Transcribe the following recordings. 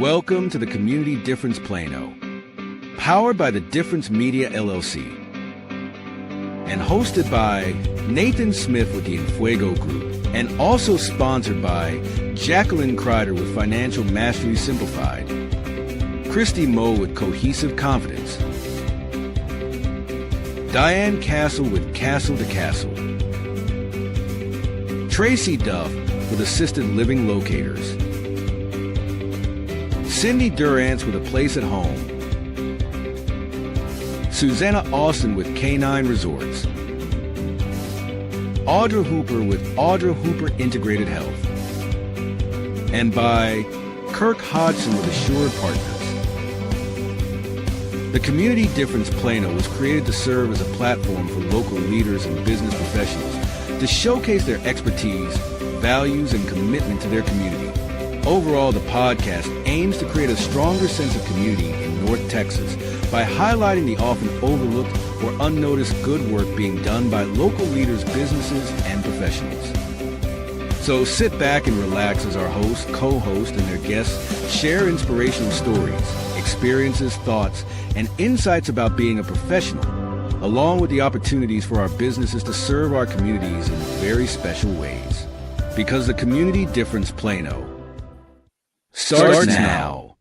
Welcome to the Community Difference Plano, powered by the Difference Media LLC, and hosted by Nathan Smith with the Enfuego Group, and also sponsored by Jacqueline Crider with Financial Mastery Simplified, Christy Moe with Cohesive Confidence, Diane Castle with Castle to Castle, Tracy Duff with Assisted Living Locators, Cindy Durance with A Place at Home, Susanna Austin with K9 Resorts, Audra Hooper with Audra Hooper Integrated Health, and by Kirk Hodgson with Assured Partners. The Community Difference Plano was created to serve as a platform for local leaders and business professionals to showcase their expertise, values, and commitment to their community. Overall, the podcast aims to create a stronger sense of community in North Texas by highlighting the often overlooked or unnoticed good work being done by local leaders, businesses, and professionals. So sit back and relax as our host, co-host, and their guests share inspirational stories, experiences, thoughts, and insights about being a professional, along with the opportunities for our businesses to serve our communities in very special ways. Because the Community Difference Plano starts now.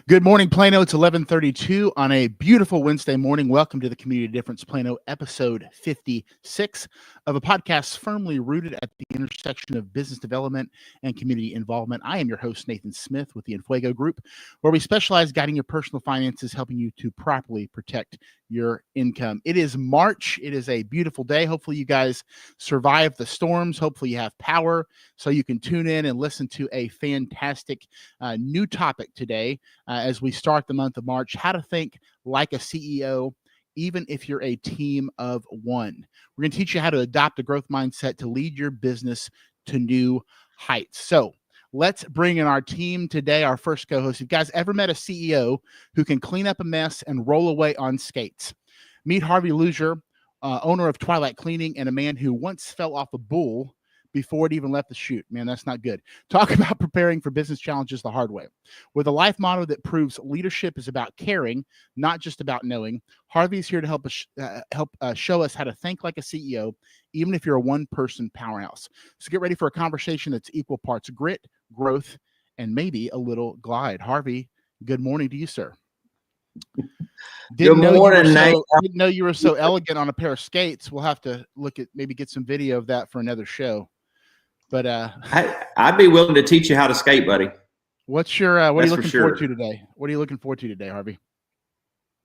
Good morning, Plano. It's 11:32 on a beautiful Wednesday morning. Welcome to the Community Difference Plano, episode 56 of a podcast firmly rooted at the intersection of business development and community involvement. I am your host, Nathan Smith with the Enfuego Group, where we specialize guiding your personal finances, helping you to properly protect your income. It is March. It is a beautiful day. Hopefully you guys survive the storms. Hopefully you have power so you can tune in and listen to a fantastic new topic today as we start the month of March: how to think like a CEO, even if you're a team of one. We're going to teach you how to adopt a growth mindset to lead your business to new heights. So let's bring in our team today, our first co-host. If you guys ever met a CEO who can clean up a mess and roll away on skates, meet Harvey Loosier, owner of Twilight Cleaning, and a man who once fell off a bull before it even left the chute. Man, that's not good. Talk about preparing for business challenges the hard way. With a life motto that proves leadership is about caring, not just about knowing, Harvey's here to help us show us how to think like a CEO, even if you're a one-person powerhouse. So get ready for a conversation that's equal parts grit, growth, and maybe a little glide. Harvey, good morning to you, sir. Good morning, Nate. Didn't know you were so elegant on a pair of skates. We'll have to maybe get some video of that for another show. But I'd be willing to teach you how to skate, buddy. What are you looking forward to today? What are you looking forward to today, Harvey?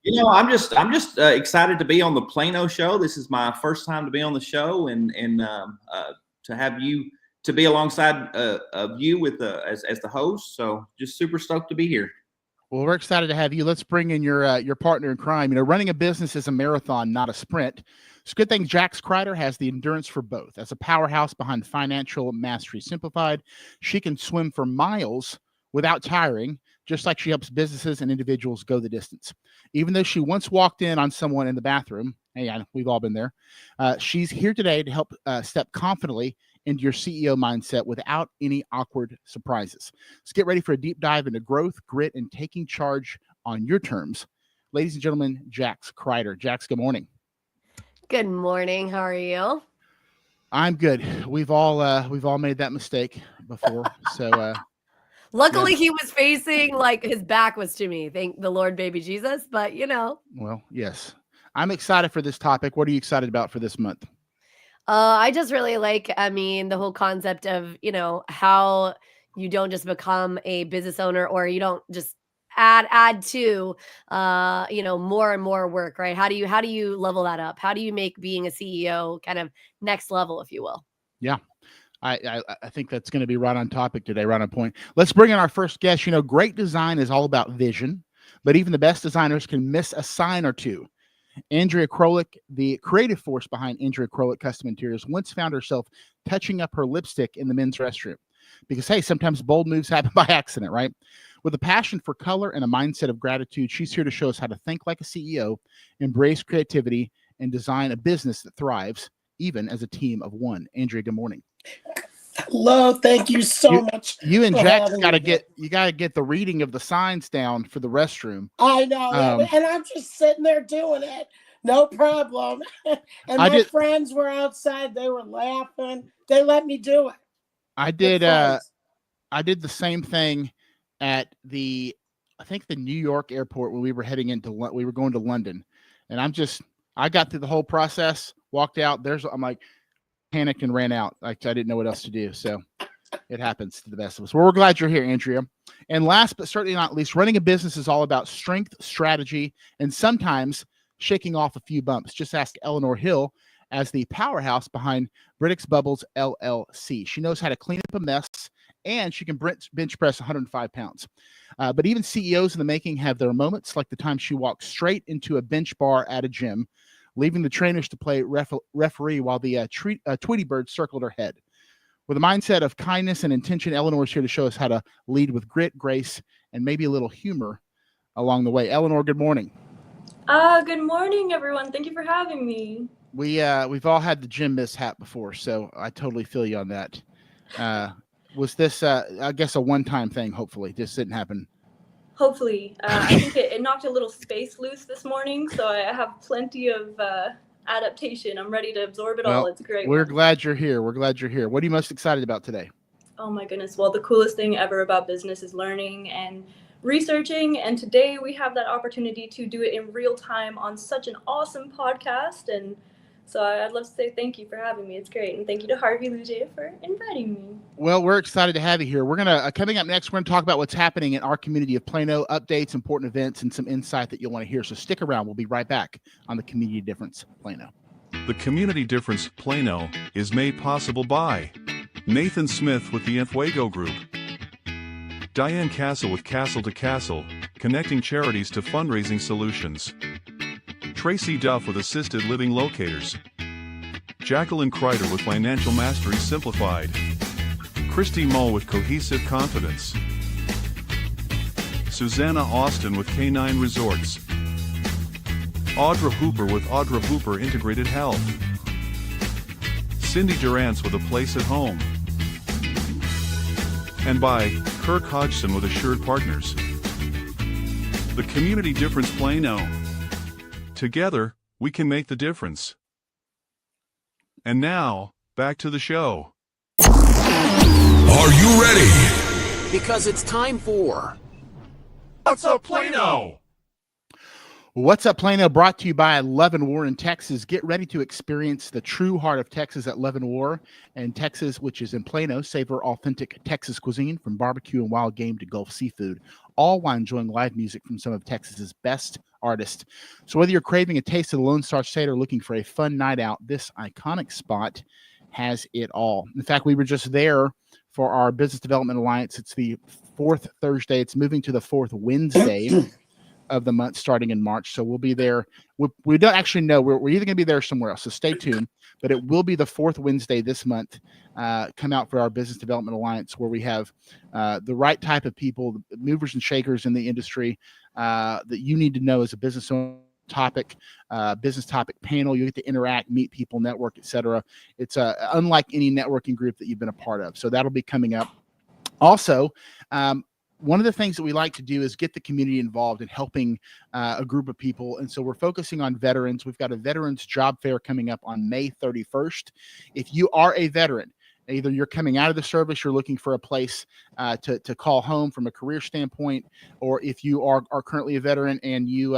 You know, I'm just excited to be on the Plano show. This is my first time to be on the show, and to have you to be alongside of you with as the host. So just super stoked to be here. Well, we're excited to have you. Let's bring in your partner in crime. You know, running a business is a marathon, not a sprint. It's a good thing Jax Crider has the endurance for both. As a powerhouse behind Financial Mastery Simplified, she can swim for miles without tiring, just like she helps businesses and individuals go the distance. Even though she once walked in on someone in the bathroom, hey, we've all been there, she's here today to help step confidently into your CEO mindset without any awkward surprises. Let's get ready for a deep dive into growth, grit, and taking charge on your terms. Ladies and gentlemen, Jax Crider. Jax, good morning. Good morning. How are you? I'm good. We've all made that mistake before. So luckily he was facing, like, his back was to me. Thank the Lord, baby Jesus. But you know. Well, yes. I'm excited for this topic. What are you excited about for this month? I just really like, the whole concept of, how you don't just become a business owner, or you don't just add to, more and more work, right? How do you level that up? How do you make being a CEO kind of next level, if you will? Yeah. I think that's going to be right on topic today, right on point. Let's bring in our first guest. You know, great design is all about vision, but even the best designers can miss a sign or two. Andrea Krolick, the creative force behind Andrea Krolick Custom Interiors, once found herself touching up her lipstick in the men's restroom. Because, hey, sometimes bold moves happen by accident, right? With a passion for color and a mindset of gratitude, she's here to show us how to think like a CEO, embrace creativity, and design a business that thrives, even as a team of one. Andrea, good morning. Hello, thank you so much. You and for Jack's having got to me. get the reading of the signs down for the restroom. I know, and I'm just sitting there doing it, no problem. And my friends were outside; they were laughing. They let me do it. I did the same thing at I think the New York airport when we were going to London, and I got through the whole process, walked out. I'm like panicked and ran out. Like I didn't know what else to do. So it happens to the best of us. Well, we're glad you're here, Andrea. And last but certainly not least, running a business is all about strength, strategy, and sometimes shaking off a few bumps. Just ask Eleanor Hill as the powerhouse behind Brittex Bubbles LLC. She knows how to clean up a mess, and she can bench press 105 pounds. But even CEOs in the making have their moments, like the time she walked straight into a bench bar at a gym, leaving the trainers to play referee while the Tweety bird circled her head. With a mindset of kindness and intention, Eleanor is here to show us how to lead with grit, grace, and maybe a little humor along the way. Eleanor, good morning. Good morning, everyone. Thank you for having me. We've all had the gym mishap before, so I totally feel you on that. Was this, I guess, a one-time thing? Hopefully, this didn't happen. Hopefully, I think it knocked a little space loose this morning, so I have plenty of adaptation. I'm ready to absorb it all. It's great. We're glad you're here. What are you most excited about today? Oh my goodness. Well, the coolest thing ever about business is learning and researching. And today we have that opportunity to do it in real time on such an awesome podcast. And so I'd love to say thank you for having me. It's great. And thank you to Harvey Loosier for inviting me. Well, we're excited to have you here. We're going to, coming up next, we're going to talk about what's happening in our community of Plano, updates, important events, and some insight that you'll want to hear. So stick around. We'll be right back on the Community Difference Plano. The Community Difference Plano is made possible by Nathan Smith with the Enfuego Group, Diane Castle with Castle to Castle, connecting charities to fundraising solutions, Tracy Duff with Assisted Living Locators, Jacqueline Crider with Financial Mastery Simplified, Christy Mull with Cohesive Confidence, Susanna Austin with K9 Resorts, Audra Hooper with Audra Hooper Integrated Health, Cindy Durance with A Place at Home, and by Kirk Hodgson with Assured Partners. The Community Difference Plano. Together, we can make the difference. And now, back to the show. Are you ready? Because it's time for What's Up Plano? What's Up Plano, brought to you by Leavenworth in Texas. Get ready to experience the true heart of Texas at Leavenworth and Texas, which is in Plano. Savor authentic Texas cuisine from barbecue and wild game to Gulf seafood, all while enjoying live music from some of Texas's best artists. So whether you're craving a taste of the Lone Star State or looking for a fun night out, this iconic spot has it all. In fact, we were just there for our Business Development Alliance. It's the fourth Thursday. It's moving to the fourth Wednesday of the month starting in March. So we'll be there. We don't actually know. We're either going to be there somewhere else. So stay tuned. But it will be the fourth Wednesday this month. Come out for our Business Development Alliance, where we have the right type of people, the movers and shakers in the industry that you need to know as a business owner. Business topic panel. You get to interact, meet people, network, etc. It's unlike any networking group that you've been a part of. So that'll be coming up. Also, one of the things that we like to do is get the community involved in helping a group of people. And so we're focusing on veterans. We've got a veterans job fair coming up on May 31st. If you are a veteran, either you're coming out of the service, you're looking for a place to call home from a career standpoint, or if you are currently a veteran and you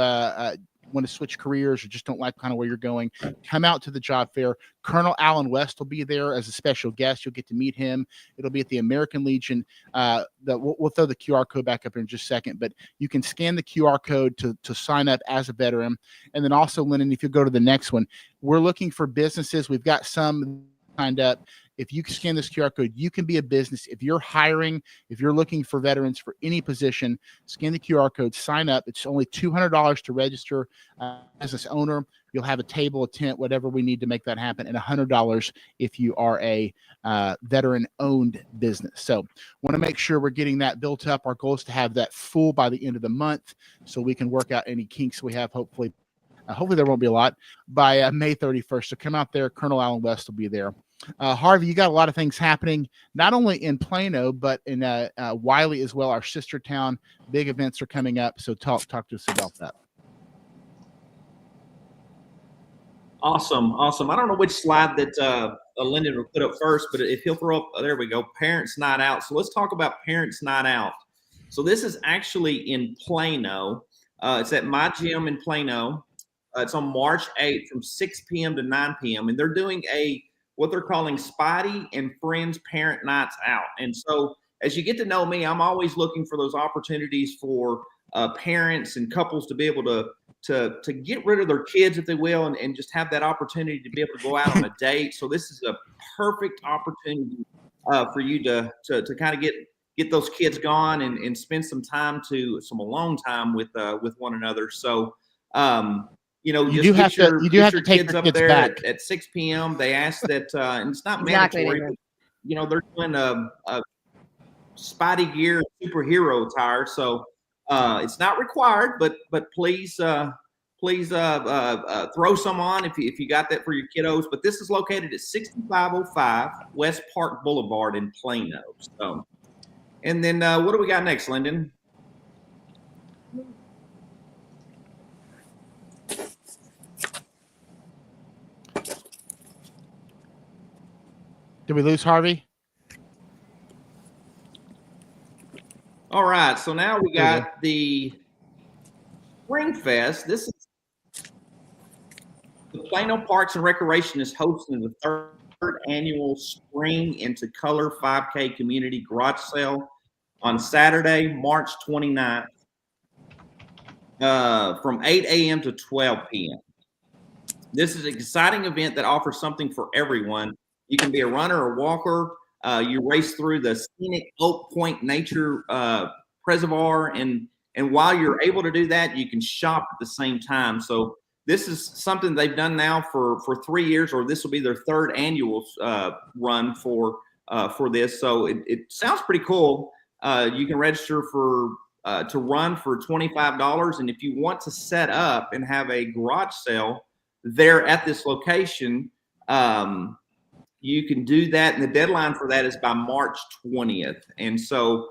want to switch careers or just don't like kind of where you're going, come out to the job fair. Colonel Alan West will be there as a special guest. You'll get to meet him. It'll be at the American Legion. We'll throw the QR code back up in just a second, but you can scan the QR code to sign up as a veteran. And then also, Lennon, if you go to the next one, we're looking for businesses. We've got some signed up. If you scan this QR code, you can be a business. If you're hiring, if you're looking for veterans for any position, scan the QR code, sign up. It's only $200 to register business owner. You'll have a table, a tent, whatever we need to make that happen, and $100 if you are a veteran-owned business. So want to make sure we're getting that built up. Our goal is to have that full by the end of the month so we can work out any kinks we have, hopefully there won't be a lot by May 31st. So come out there. Colonel Alan West will be there. Harvey, you got a lot of things happening, not only in Plano, but in Wiley as well, our sister town. Big events are coming up. So talk to us about that. Awesome. I don't know which slide that Lyndon will put up first, but if he'll throw up, there we go, Parents Night Out. So let's talk about Parents Night Out. So this is actually in Plano. It's at my gym in Plano. It's on March 8th from 6 p.m. to 9 p.m. And they're doing what they're calling Spidey and Friends Parent Nights Out. And so as you get to know me, I'm always looking for those opportunities for parents and couples to be able to get rid of their kids, if they will, and just have that opportunity to be able to go out on a date. So this is a perfect opportunity for you to kind of get those kids gone and spend some alone time with one another. So you do have to take kids up there back at 6 p.m. They ask that, and it's not mandatory. But, they're doing a Spidey gear superhero attire, so it's not required. But please throw some on if you got that for your kiddos. But this is located at 6505 West Park Boulevard in Plano. So, and then what do we got next, Lyndon? Did we lose Harvey? All right, so now we got the Spring Fest. This is the Plano Parks and Recreation is hosting the third annual Spring into Color 5K Community Garage Sale on Saturday, March 29th, from 8 a.m. to 12 p.m. This is an exciting event that offers something for everyone. You can be a runner or walker. You race through the scenic Oak Point Nature Preservoir, and while you're able to do that, you can shop at the same time. So this is something they've done now for 3 years, or this will be their third annual run for this. So it sounds pretty cool. You can register to run for $25, and if you want to set up and have a garage sale there at this location, you can do that, and the deadline for that is by March 20th. And so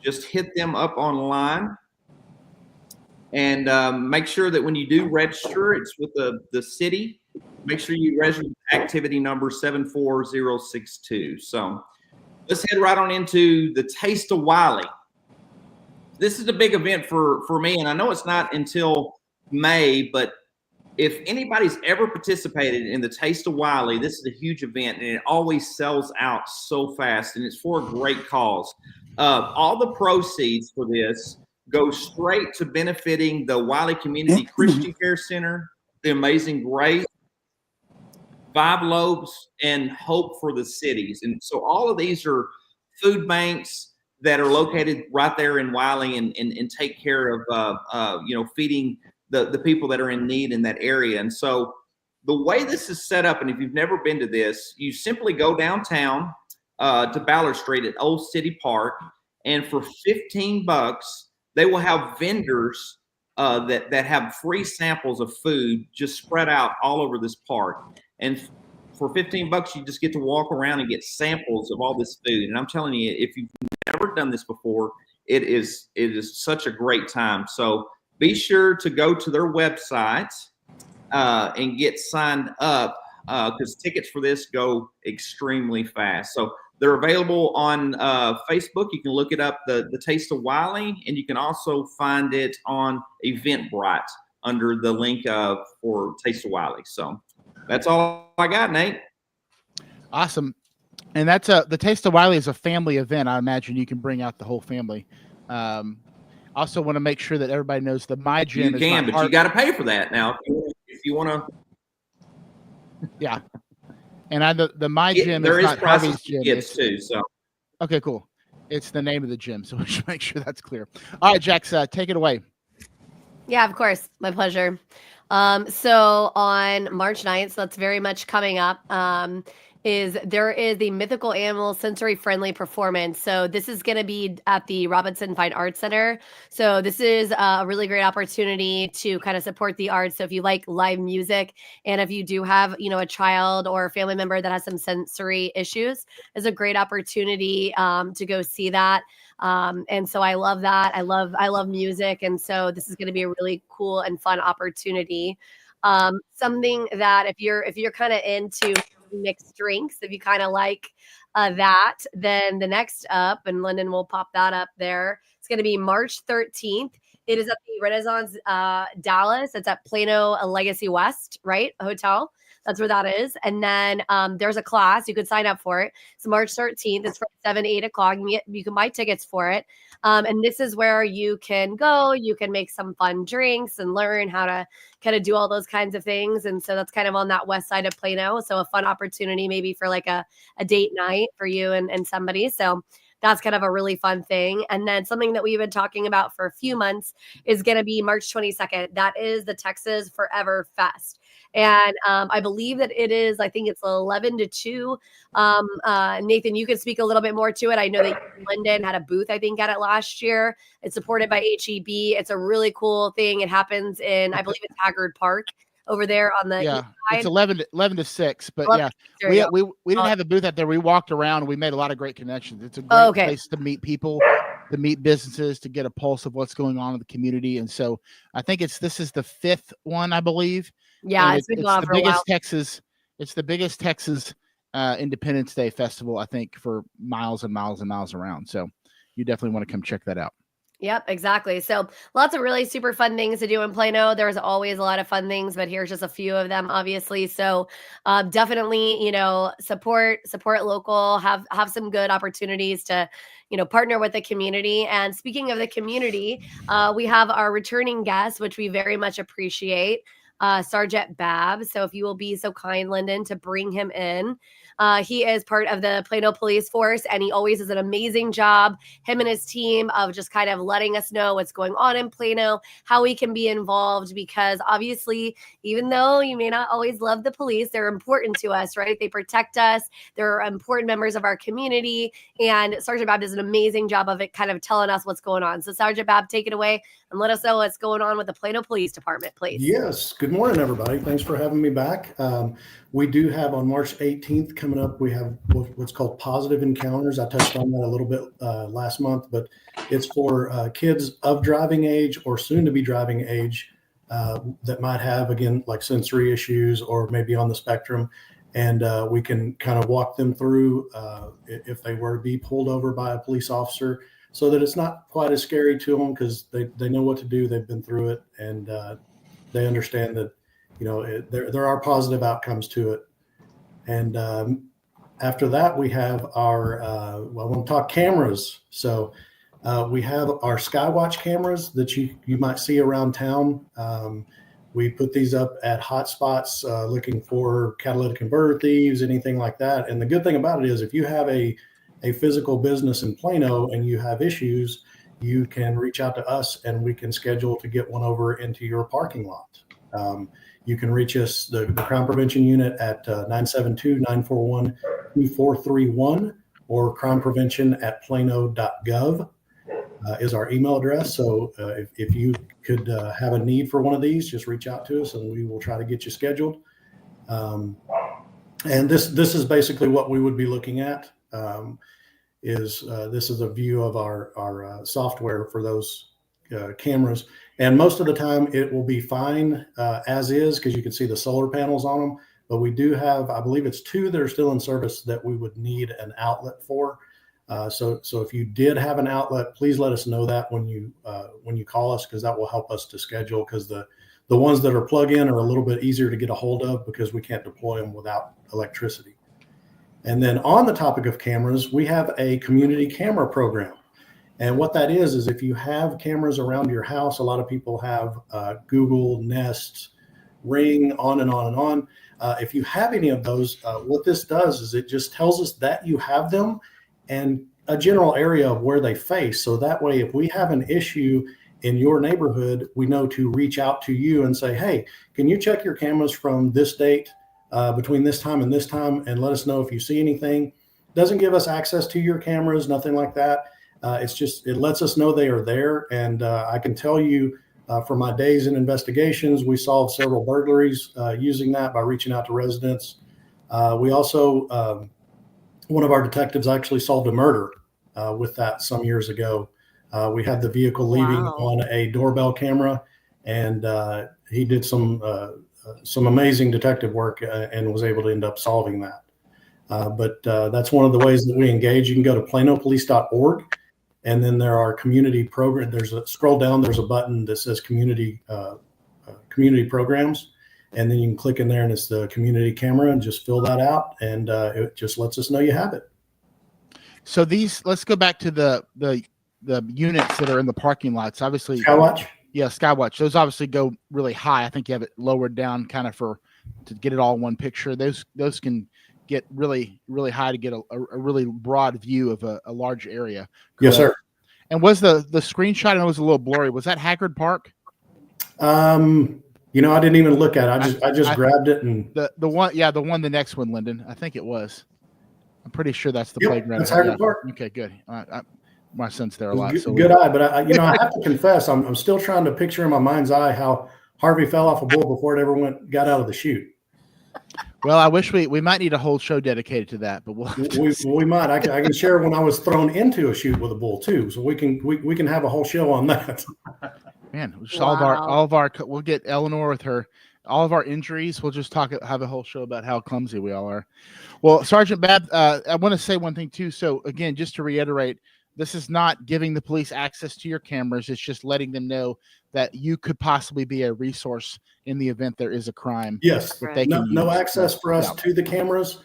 just hit them up online and make sure that when you do register, it's with the city. Make sure you register activity number 74062. So let's head right on into the Taste of Wiley. This is a big event for me, and I know it's not until May, but if anybody's ever participated in the Taste of Wiley, this is a huge event, and it always sells out so fast, and it's for a great cause. All the proceeds for this go straight to benefiting the Wiley Community Christian Care Center, the Amazing Grace, Five Lobes, and Hope for the Cities. And so all of these are food banks that are located right there in Wiley and take care of, feeding the people that are in need in that area. And so the way this is set up, and if you've never been to this, you simply go downtown to Ballard Street at Old City Park, and for $15, they will have vendors that have free samples of food just spread out all over this park. And for $15, you just get to walk around and get samples of all this food. And I'm telling you, if you've never done this before, it is such a great time. So be sure to go to their website and get signed up because tickets for this go extremely fast. So they're available on Facebook. You can look it up, the Taste of Wiley, and you can also find it on Eventbrite under the link for Taste of Wiley. So that's all I got, Nate. Awesome. And that's the Taste of Wiley is a family event. I imagine you can bring out the whole family. Also want to make sure that everybody knows the My Gym. You can, but you got to pay for that now if you want to. Yeah, and the My Gym there is is not Harvey's gym. Kids too. So okay, cool. It's the name of the gym, so we should make sure that's clear. All right, Jax, take it away. Yeah, of course, my pleasure. So on March 9th, so that's very much coming up. is there is the mythical animal sensory friendly performance. So this is going to be at the Robinson Fine Arts Center. So this is a really great opportunity to kind of support the arts. So if you like live music, and if you do have, a child or a family member that has some sensory issues, is a great opportunity to go see that. And so I love that. I love music. And so this is going to be a really cool and fun opportunity. Something that if you're kind of into mixed drinks, if you kind of like that, then the next up, and Lyndon will pop that up there, it's going to be March 13th. It is at the Renaissance Dallas. It's at Plano Legacy West, right? Hotel. That's where that is. And then there's a class. You could sign up for it. It's March 13th. It's from 7 to 8 o'clock. You can buy tickets for it. And this is where you can go. You can make some fun drinks and learn how to kind of do all those kinds of things. And so that's kind of on that west side of Plano. So a fun opportunity maybe for like a date night for you and somebody. So that's kind of a really fun thing. And then something that we've been talking about for a few months is going to be March 22nd. That is the Texas Forever Fest. And I believe that it is, I think it's 11 to 2. Nathan, you could speak a little bit more to it. I know that Lyndon had a booth, I think, at it last year. It's supported by HEB. It's a really cool thing. It happens in, I believe it's Haggard Park over there on the east side. It's 11 to 6, but 11, we didn't have a booth out there. We walked around and we made a lot of great connections. It's a great place to meet people, to meet businesses, to get a pulse of what's going on in the community. And so I think this is the 5th one, I believe. Yeah, it's been going on for a while. It's the biggest Texas Independence Day festival, I think, for miles and miles and miles around. So you definitely want to come check that out. Yep, exactly. So lots of really super fun things to do in Plano. There's always a lot of fun things, but here's just a few of them, obviously. So definitely, support local, have some good opportunities to, partner with the community. And speaking of the community, we have our returning guest, which we very much appreciate, Sergeant Babb. So if you will be so kind, Lyndon, to bring him in. He is part of the Plano Police Force, and he always does an amazing job, him and his team, of just kind of letting us know what's going on in Plano, how we can be involved, because obviously, even though you may not always love the police, they're important to us, right? They protect us. They're important members of our community, and Sergeant Babb does an amazing job of it, kind of telling us what's going on. So Sergeant Babb, take it away and let us know what's going on with the Plano Police Department, please. Yes. Good morning, everybody. Thanks for having me back. We do have on March 18th coming up, we have what's called Positive Encounters. I touched on that a little bit last month, but it's for kids of driving age or soon to be driving age that might have, again, like sensory issues or maybe on the spectrum. And we can kind of walk them through if they were to be pulled over by a police officer, so that it's not quite as scary to them, because they know what to do. They've been through it, and they understand that, there are positive outcomes to it. And after that, we have our, I want to talk cameras. So we have our Skywatch cameras that you might see around town. We put these up at hot spots looking for catalytic converter thieves, anything like that. And the good thing about it is, if you have a physical business in Plano and you have issues, you can reach out to us and we can schedule to get one over into your parking lot. You can reach us, the Crime Prevention Unit, at 972-941-2431, or crimeprevention@plano.gov is our email address. So if you could have a need for one of these, just reach out to us and we will try to get you scheduled. And this is basically what we would be looking at. This is a view of our software for those cameras. And most of the time it will be fine as is, because you can see the solar panels on them. But we do have, I believe it's 2 that are still in service that we would need an outlet for. So if you did have an outlet, please let us know that when you call us, because that will help us to schedule, because the ones that are plug-in are a little bit easier to get a hold of because we can't deploy them without electricity. And then on the topic of cameras, we have a community camera program. And what that is if you have cameras around your house, a lot of people have Google, Nest, Ring, on and on and on. If you have any of those, what this does is it just tells us that you have them and a general area of where they face. So that way, if we have an issue in your neighborhood, we know to reach out to you and say, hey, can you check your cameras from this date between this time and this time and let us know if you see anything. Doesn't give us access to your cameras, nothing like that. It's just, it lets us know they are there. And I can tell you from my days in investigations, we solved several burglaries using that by reaching out to residents. We also, one of our detectives actually solved a murder with that some years ago. We had the vehicle leaving on a doorbell camera, and he did some amazing detective work and was able to end up solving that. But that's one of the ways that we engage. You can go to planopolice.org, and then there are community program. There's a scroll down. There's a button that says community programs, and then you can click in there, and it's the community camera, and just fill that out, and it just lets us know you have it. So let's go back to the units that are in the parking lots. Obviously, Skywatch. Yeah, Skywatch. Those obviously go really high. I think you have it lowered down kind of to get it all in one picture. Those can get really, really high to get a really broad view of a large area. Correct? Yes, sir. And was the screenshot, I know it was a little blurry, was that Haggard Park? I didn't even look at it. I just grabbed it, and the next one, Lyndon. I think it was. I'm pretty sure that's the playground. That's Haggard Park. Okay, good. My son's there a lot. Good eye, but I have to confess, I'm still trying to picture in my mind's eye how Harvey fell off a bull before it ever got out of the chute. Well, I wish we might need a whole show dedicated to that, but we might. I can share when I was thrown into a chute with a bull too, so we can have a whole show on that. Man, all of our we'll get Eleanor with all of our injuries. We'll just have a whole show about how clumsy we all are. Well, Sergeant Babb, I want to say one thing too. So again, just to reiterate, this is not giving the police access to your cameras. It's just letting them know that you could possibly be a resource in the event there is a crime. Yes, no access for us to the cameras.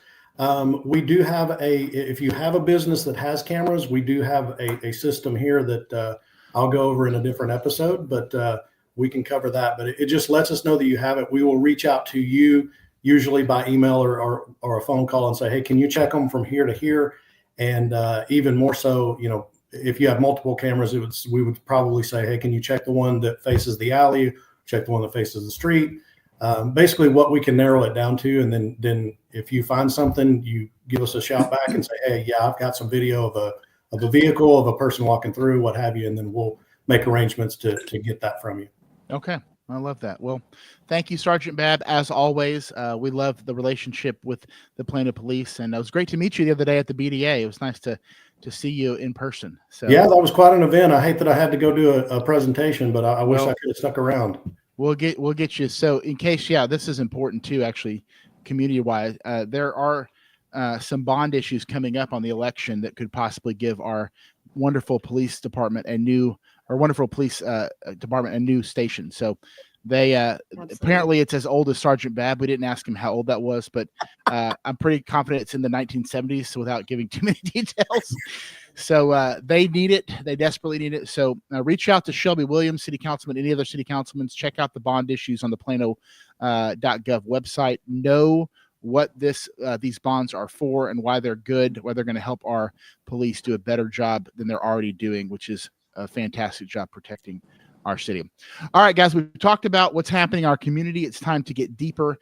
We do have if you have a business that has cameras, we do have a system here that I'll go over in a different episode, but we can cover that. But it just lets us know that you have it. We will reach out to you, usually by email or a phone call, and say, hey, can you check them from here to here? And even more so, if you have multiple cameras, we would probably say, hey, can you check the one that faces the alley, check the one that faces the street? Basically what we can narrow it down to. And then if you find something, you give us a shout back and say, hey, yeah, I've got some video of a vehicle, of a person walking through, what have you. And then we'll make arrangements to get that from you. Okay. I love that. Well, thank you, Sergeant Babb. As always, we love the relationship with the Plano Police, and it was great to meet you the other day at the BDA. It was nice to see you in person. So yeah, that was quite an event. I hate that I had to go do a presentation, but I wish I could have stuck around. We'll get you. So in case, this is important too, actually, community-wise. There are some bond issues coming up on the election that could possibly give our wonderful police department a new station. So they apparently it's as old as Sergeant Babb. We didn't ask him how old that was, but I'm pretty confident it's in the 1970s without giving too many details. So they need it. They desperately need it. So reach out to Shelby Williams, city councilman, any other city councilmen. Check out the bond issues on the Plano .gov website. Know what these bonds are for and why they're good, why they're going to help our police do a better job than they're already doing, which is a fantastic job protecting our city. All right, guys, we've talked about what's happening in our community. It's time to get deeper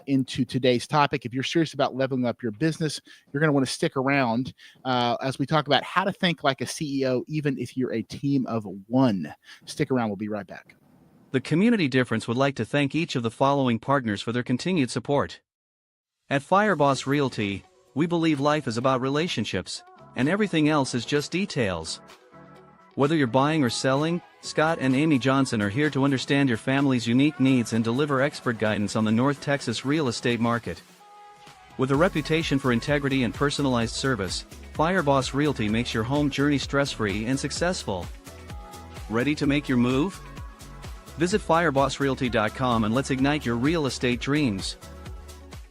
into today's topic. If you're serious about leveling up your business, you're going to want to stick around as we talk about how to think like a CEO, even if you're a team of one. Stick around. We'll be right back. The Community Difference would like to thank each of the following partners for their continued support. At Fireboss Realty, we believe life is about relationships, and everything else is just details. Whether you're buying or selling, Scott and Amy Johnson are here to understand your family's unique needs and deliver expert guidance on the North Texas real estate market. With a reputation for integrity and personalized service, Fireboss Realty makes your home journey stress-free and successful. Ready to make your move? Visit firebossrealty.com and let's ignite your real estate dreams.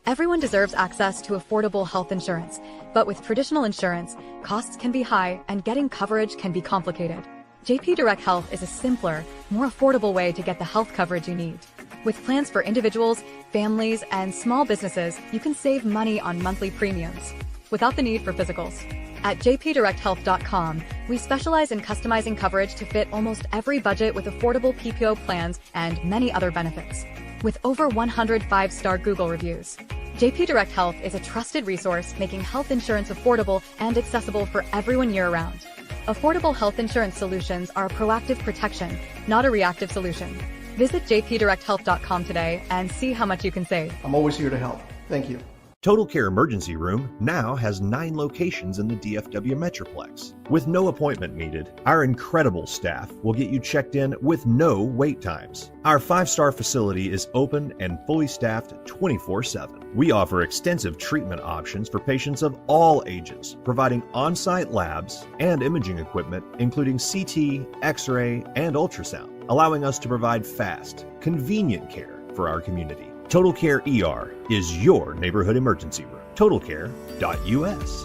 Everyone deserves access to affordable health insurance, but with traditional insurance, costs can be high and getting coverage can be complicated. JP Direct Health is a simpler, more affordable way to get the health coverage you need. With plans for individuals, families, and small businesses, you can save money on monthly premiums without the need for physicals. At jpdirecthealth.com, we specialize in customizing coverage to fit almost every budget with affordable PPO plans and many other benefits. With over 100 5-star Google reviews, JP Direct Health is a trusted resource making health insurance affordable and accessible for everyone year-round. Affordable health insurance solutions are a proactive protection, not a reactive solution. Visit jpdirecthealth.com today and see how much you can save. I'm always here to help. Thank you. Total Care Emergency Room now has 9 locations in the DFW Metroplex. With no appointment needed, our incredible staff will get you checked in with no wait times. Our 5-star facility is open and fully staffed 24/7. We offer extensive treatment options for patients of all ages, providing on-site labs and imaging equipment, including CT, X-ray, and ultrasound, allowing us to provide fast, convenient care for our community. Total Care ER is your neighborhood emergency room. TotalCare.us.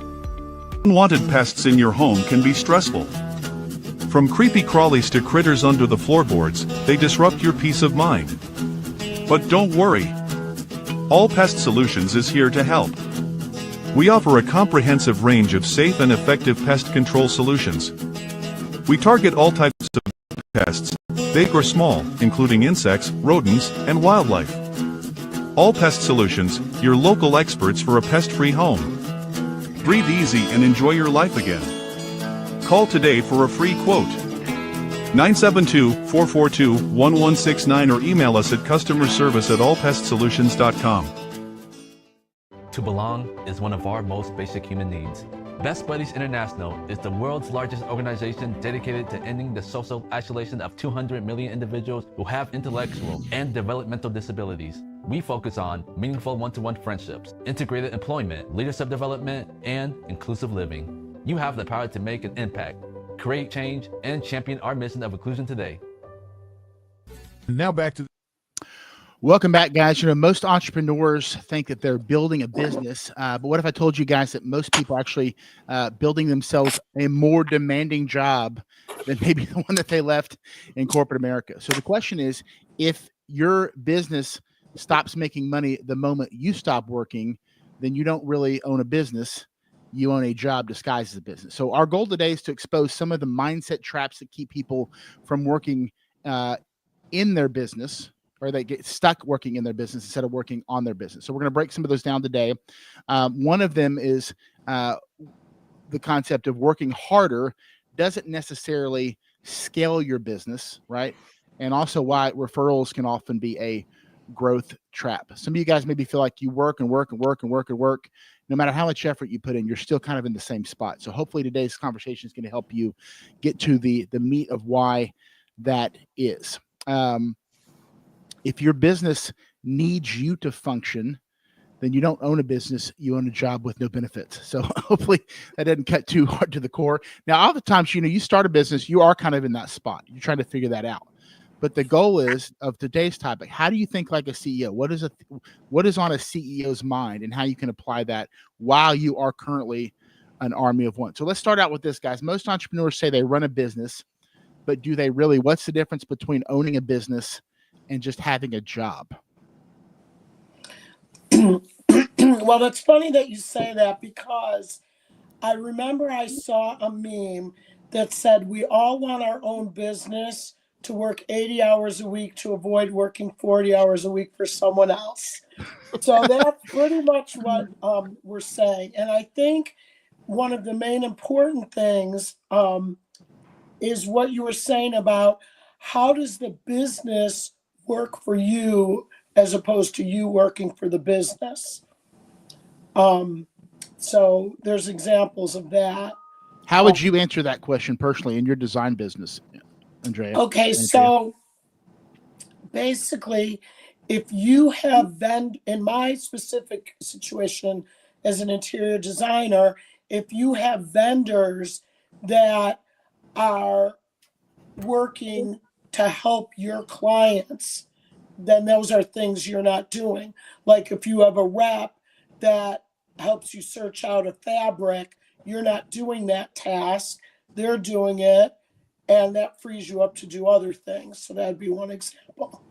Unwanted pests in your home can be stressful. From creepy crawlies to critters under the floorboards, they disrupt your peace of mind. But don't worry. All Pest Solutions is here to help. We offer a comprehensive range of safe and effective pest control solutions. We target all types of pests, big or small, including insects, rodents, and wildlife. All Pest Solutions, your local experts for a pest-free home. Breathe easy and enjoy your life again. Call today for a free quote. 972-442-1169 or email us at customerservice@allpestsolutions.com. To belong is one of our most basic human needs. Best Buddies International is the world's largest organization dedicated to ending the social isolation of 200 million individuals who have intellectual and developmental disabilities. We focus on meaningful one-to-one friendships, integrated employment, leadership development, and inclusive living. You have the power to make an impact, create change, and champion our mission of inclusion today. Now back to welcome back, guys. You know, most entrepreneurs think that they're building a business, but what if I told you guys that most people actually building themselves a more demanding job than maybe the one that they left in corporate America? So the question is, if your business stops making money the moment you stop working, then you don't really own a business. You own a job disguised as a business. So our goal today is to expose some of the mindset traps that keep people from working in their business, or they get stuck working in their business instead of working on their business. So we're going to break some of those down today. One of them is the concept of working harder doesn't necessarily scale your business, right? And also why referrals can often be a growth trap. Some of you guys maybe feel like you work and work and work and work and work. No matter how much effort you put in, you're still kind of in the same spot. So hopefully today's conversation is going to help you get to the meat of why that is. If your business needs you to function, then you don't own a business, you own a job with no benefits. So hopefully that doesn't cut too hard to the core. Now, all the times, you know, you start a business, you are kind of in that spot. You're trying to figure that out. But the goal is of today's topic, how do you think like a CEO? What is on a CEO's mind and how you can apply that while you are currently an army of one? So let's start out with this, guys. Most entrepreneurs say they run a business, but do they really? What's the difference between owning a business and just having a job? Well, it's funny that you say that, because I remember I saw a meme that said we all want our own business to work 80 hours a week to avoid working 40 hours a week for someone else. So that's pretty much what we're saying. And I think one of the main important things is what you were saying about how does the business work for you as opposed to you working for the business. So there's examples of that. How would you answer that question personally in your design business, Andrea? Okay, so basically, if you have in my specific situation as an interior designer, if you have vendors that are working to help your clients, then those are things you're not doing. Like if you have a rep that helps you search out a fabric, you're not doing that task, they're doing it, and that frees you up to do other things. So that'd be one example.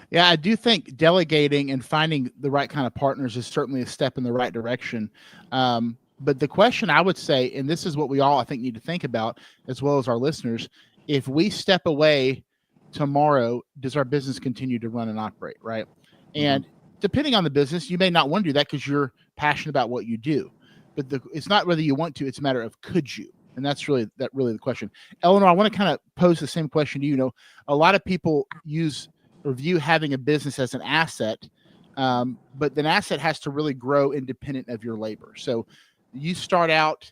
Yeah, I do think delegating and finding the right kind of partners is certainly a step in the right direction. But the question I would say, and this is what we all I think need to think about, as well as our listeners, if we step away tomorrow, does our business continue to run and operate, right? And depending on the business, you may not want to do that because you're passionate about what you do. But it's not whether you want to; it's a matter of could you, and that's really the question. Eleanor, I want to kind of pose the same question to you. You know, a lot of people use or view having a business as an asset, but an asset has to really grow independent of your labor. So you start out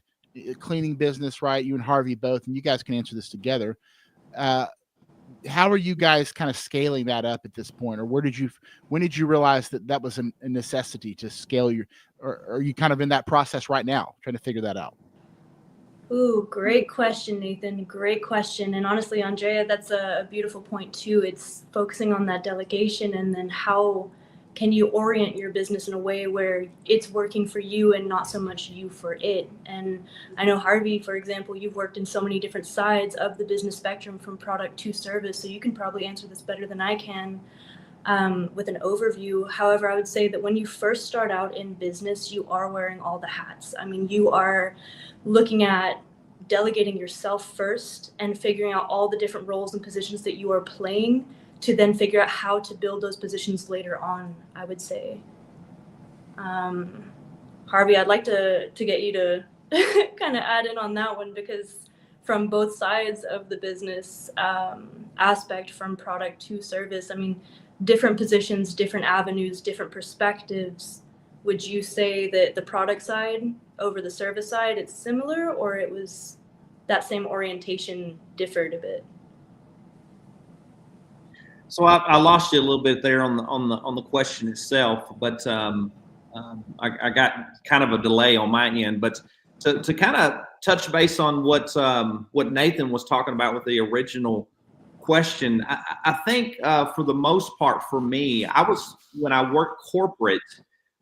cleaning business, right? You and Harvey both, and you guys can answer this together. How are you guys kind of scaling that up at this point, or when did you realize that was a necessity to scale or are you kind of in that process right now trying to figure that out? Ooh, great question, Nathan. Great question. And honestly, Andrea, that's a beautiful point too. It's focusing on that delegation, and then how can you orient your business in a way where it's working for you and not so much you for it. And I know, Harvey, for example, you've worked in so many different sides of the business spectrum from product to service, so you can probably answer this better than I can with an overview. However, I would say that when you first start out in business, you are wearing all the hats. I mean, you are looking at delegating yourself first and figuring out all the different roles and positions that you are playing to then figure out how to build those positions later on, I would say. Harvey, I'd like to get you to kind of add in on that one, because from both sides of the business aspect, from product to service, I mean, different positions, different avenues, different perspectives. Would you say that the product side over the service side, it's similar, or it was that same orientation differed a bit? So I lost you a little bit there on the question itself, but I got kind of a delay on my end. But to kind of touch base on what Nathan was talking about with the original question, I think for the most part for me, when I worked corporate,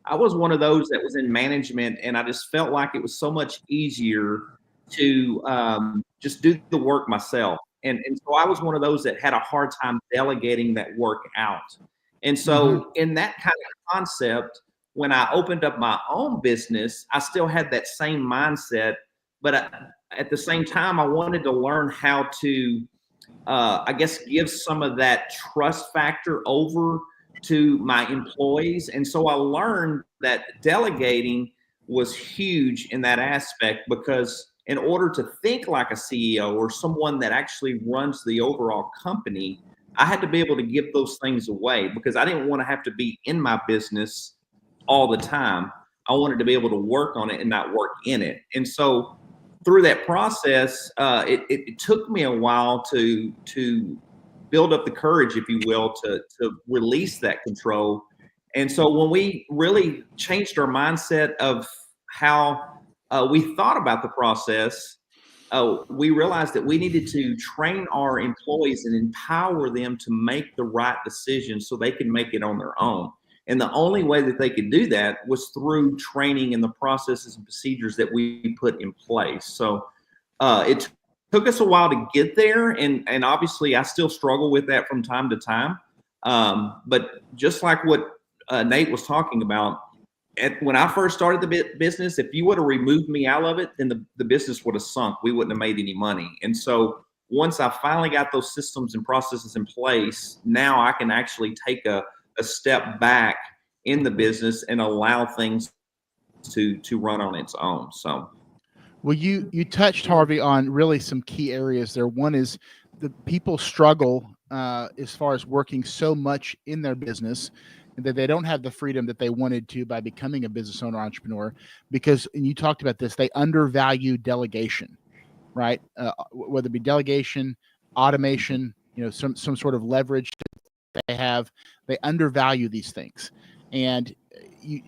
I was one of those that was in management, and I just felt like it was so much easier to just do the work myself. And so I was one of those that had a hard time delegating that work out. And so in that kind of concept, when I opened up my own business, I still had that same mindset, but at the same time, I wanted to learn how to, I guess, give some of that trust factor over to my employees. And so I learned that delegating was huge in that aspect, because in order to think like a CEO or someone that actually runs the overall company, I had to be able to give those things away, because I didn't want to have to be in my business all the time. I wanted to be able to work on it and not work in it. And so through that process, it took me a while to build up the courage, if you will, to release that control. And so when we really changed our mindset of how we thought about the process, we realized that we needed to train our employees and empower them to make the right decisions so they can make it on their own. And the only way that they could do that was through training and the processes and procedures that we put in place. So it took us a while to get there. And obviously I still struggle with that from time to time. But just like what Nate was talking about, when I first started the business, if you would have removed me out of it, then the business would have sunk. We wouldn't have made any money. And so once I finally got those systems and processes in place, now I can actually take a step back in the business and allow things to run on its own. So, well, you touched, Harvey, on really some key areas there. One is the people struggle as far as working so much in their business that they don't have the freedom that they wanted to by becoming a business owner, entrepreneur, because, and you talked about this, they undervalue delegation, right? Whether it be delegation, automation, some sort of leverage that they have, they undervalue these things. And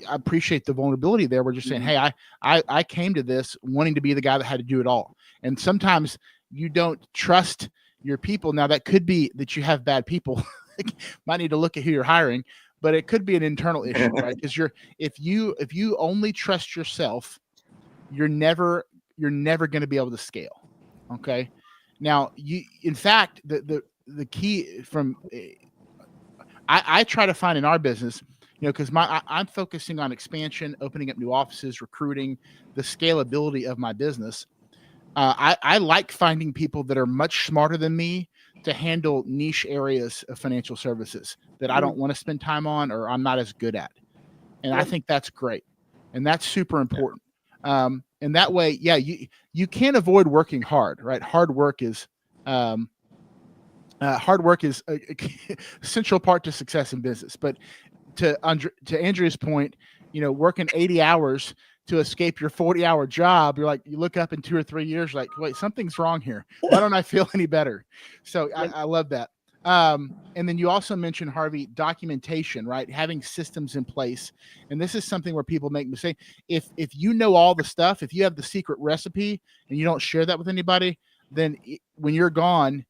I appreciate the vulnerability there. We're just saying, hey, I came to this wanting to be the guy that had to do it all. And sometimes you don't trust your people. Now that could be that you have bad people. Might need to look at who you're hiring, but it could be an internal issue, right? Because if you only trust yourself, you're never going to be able to scale. Okay. Now in fact, the key from, I try to find in our business, because I'm focusing on expansion, opening up new offices, recruiting, the scalability of my business. I like finding people that are much smarter than me, to handle niche areas of financial services that I don't want to spend time on or I'm not as good at. And I think that's great. And that's super important. And that way, you can't avoid working hard, right? Hard work is a central part to success in business. But to Andrea's point, working 80 hours to escape your 40-hour job, you look up in 2 or 3 years, like, wait, something's wrong here. Why don't I feel any better? So I love that. And then you also mentioned, Harvey, documentation, right? Having systems in place. And this is something where people make mistakes. If you know all the stuff, if you have the secret recipe and you don't share that with anybody, then when you're gone,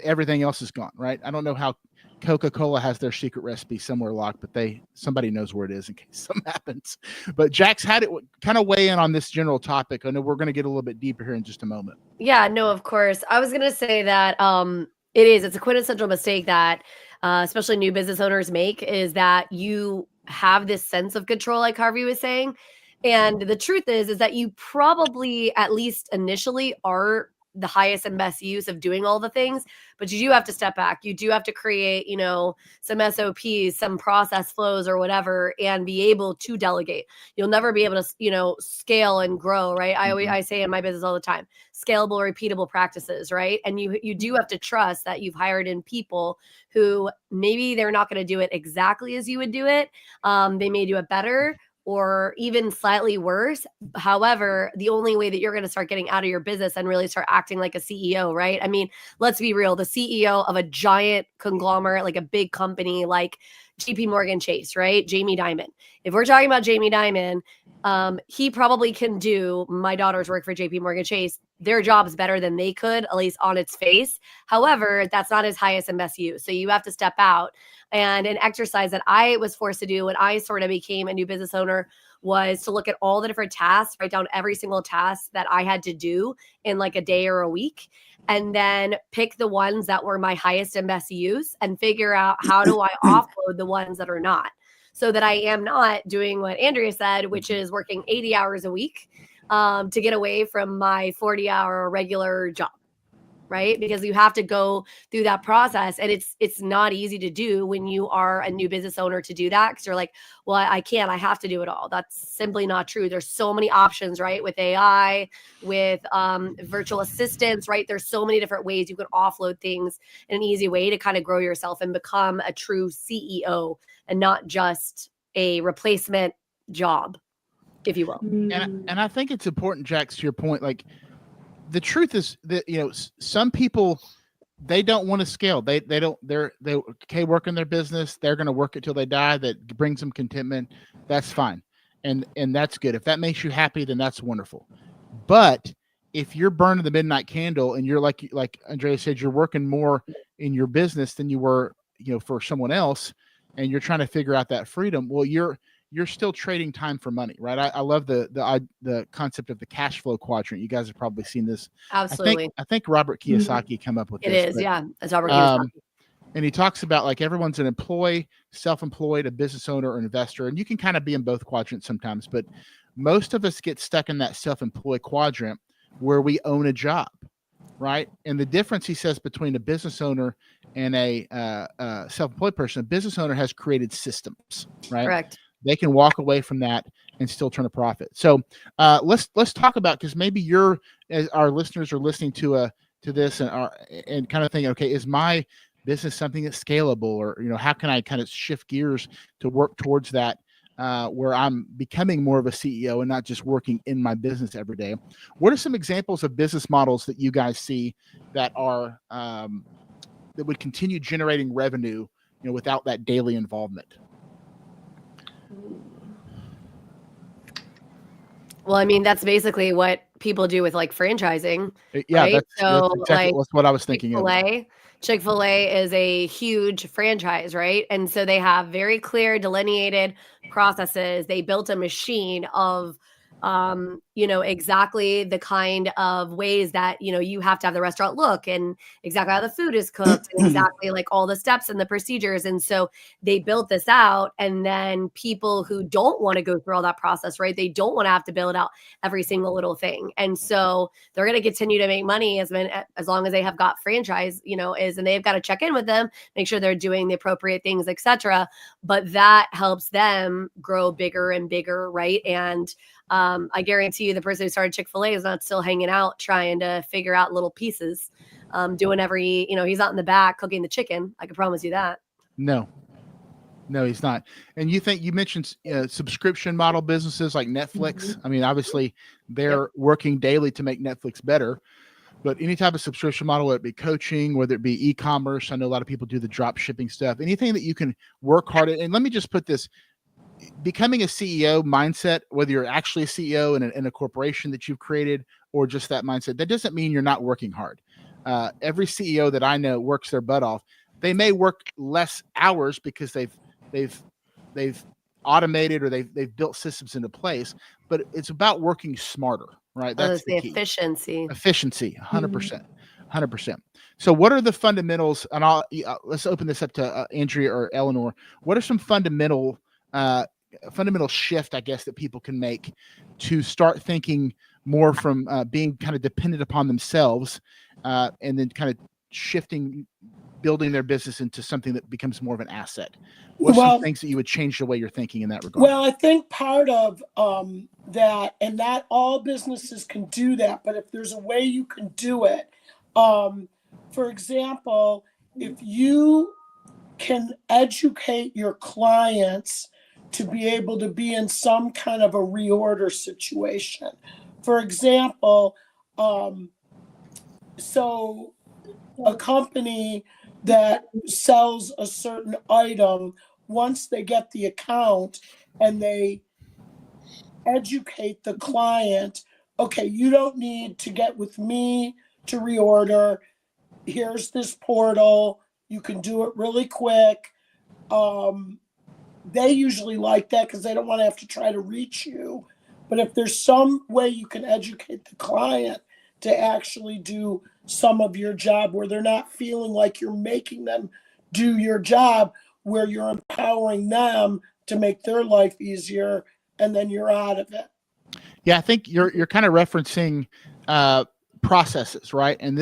everything else is gone, right? I don't know how Coca-Cola has their secret recipe somewhere locked, but somebody knows where it is in case something happens. But Jax, had it kind of weigh in on this general topic. I know we're going to get a little bit deeper here in just a moment. Yeah, no, of course. I was going to say that it's a quintessential mistake that especially new business owners make, is that you have this sense of control, like Harvey was saying. And the truth is that you probably, at least initially, are the highest and best use of doing all the things, but you do have to step back. You do have to create, some SOPs, some process flows or whatever, and be able to delegate. You'll never be able to, scale and grow, right? I say in my business all the time, scalable, repeatable practices, right? And you do have to trust that you've hired in people who maybe they're not going to do it exactly as you would do it. They may do it better, or even slightly worse. However, the only way that you're going to start getting out of your business and really start acting like a CEO, right? I mean, let's be real. The CEO of a giant conglomerate, like a big company like JP Morgan Chase, right? Jamie Dimon. If we're talking about Jamie Dimon, he probably can do, my daughters work for JP Morgan Chase, their jobs better than they could, at least on its face. However, that's not his highest and best use. So you have to step out. And an exercise that I was forced to do when I sort of became a new business owner was to look at all the different tasks, write down every single task that I had to do in like a day or a week, and then pick the ones that were my highest and best use and figure out how do I offload the ones that are not, so that I am not doing what Andrea said, which is working 80 hours a week to get away from my 40-hour regular job. Right? Because you have to go through that process, and it's not easy to do when you are a new business owner to do that, because you're like, well, I have to do it all. That's simply not true. There's so many options, right? With AI, with virtual assistants, right? There's so many different ways you can offload things in an easy way to kind of grow yourself and become a true CEO and not just a replacement job, if you will. And I think it's important, Jax, to your point, like, the truth is that, some people, they don't want to scale. They're okay working their business. They're going to work it till they die. That brings them contentment. That's fine. And that's good. If that makes you happy, then that's wonderful. But if you're burning the midnight candle and you're like Andrea said, you're working more in your business than you were, for someone else, and you're trying to figure out that freedom, well, you're still trading time for money, right? I love the concept of the cash flow quadrant. You guys have probably seen this. Absolutely. I think Robert Kiyosaki came up with it. This. It is, yeah. It's Robert Kiyosaki. And he talks about, like, everyone's an employee, self-employed, a business owner, or an investor. And you can kind of be in both quadrants sometimes, but most of us get stuck in that self-employed quadrant where we own a job, right? And the difference, he says, between a business owner and a self-employed person, a business owner has created systems, right? Correct. They can walk away from that and still turn a profit. So let's talk about, because maybe as our listeners are listening to this and kind of thinking, okay, is my business something that's scalable, or how can I kind of shift gears to work towards that, where I'm becoming more of a CEO and not just working in my business every day? What are some examples of business models that you guys see that are that would continue generating revenue, without that daily involvement? Well, I mean, that's basically what people do with like franchising. Yeah, right? that's exactly what I was thinking of. Chick-fil-A is a huge franchise, right? And so they have very clear delineated processes. They built a machine of exactly the kind of ways that, you have to have the restaurant look, and exactly how the food is cooked, and exactly like all the steps and the procedures. And so they built this out, and then people who don't want to go through all that process, right? They don't want to have to build out every single little thing. And so they're going to continue to make money as long as they have got franchise, and they've got to check in with them, make sure they're doing the appropriate things, etc. But that helps them grow bigger and bigger, right? And I guarantee you the person who started Chick-fil-A is not still hanging out trying to figure out little pieces, doing he's not in the back cooking the chicken. I can promise you that. No, he's not. And you mentioned subscription model businesses like Netflix. I mean, obviously they're working daily to make Netflix better, but any type of subscription model, whether it be coaching, whether it be e-commerce, I know a lot of people do the drop shipping stuff, anything that you can work hard at. And let me just put this, becoming a CEO mindset, whether you're actually a CEO in a corporation that you've created or just that mindset, that doesn't mean you're not working hard. Every CEO that I know works their butt off. They may work less hours because they've automated or they've built systems into place, but it's about working smarter, right? That's the key. Efficiency, 100%. 100%. So what are the fundamentals? And let's open this up to Andrea or Eleanor. What are some fundamental shift, I guess, that people can make to start thinking more from being kind of dependent upon themselves and then kind of building their business into something that becomes more of an asset? What's some things that you would change the way you're thinking in that regard? Well, I think part of that, and not all businesses can do that, but if there's a way you can do it, for example, if you can educate your clients to be able to be in some kind of a reorder situation. For example, so a company that sells a certain item, once they get the account and they educate the client, okay, you don't need to get with me to reorder. Here's this portal. You can do it really quick. They usually like that because they don't want to have to try to reach you. But if there's some way you can educate the client to actually do some of your job where they're not feeling like you're making them do your job, where you're empowering them to make their life easier, and then you're out of it. Yeah, I think you're kind of referencing processes, right? And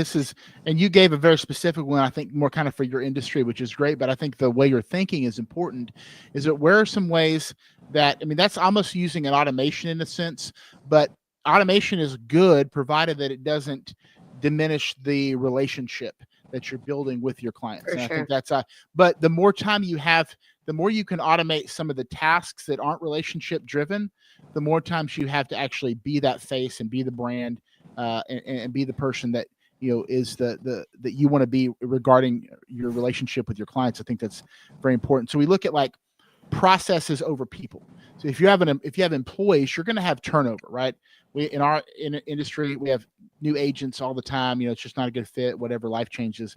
you gave a very specific one, I think more kind of for your industry, which is great. But I think the way you're thinking is important. Is that where are some ways that, I mean, that's almost using an automation in a sense, but automation is good provided that it doesn't diminish the relationship that you're building with your clients. For and sure. I think that's but the more time you have, the more you can automate some of the tasks that aren't relationship driven, the more times you have to actually be that face and be the brand and be the person that is that you want to be regarding your relationship with your clients. I think that's very important. So we look at like processes over people. So if you have employees, you're going to have turnover, right? In our industry, we have new agents all the time. It's just not a good fit, whatever, life changes.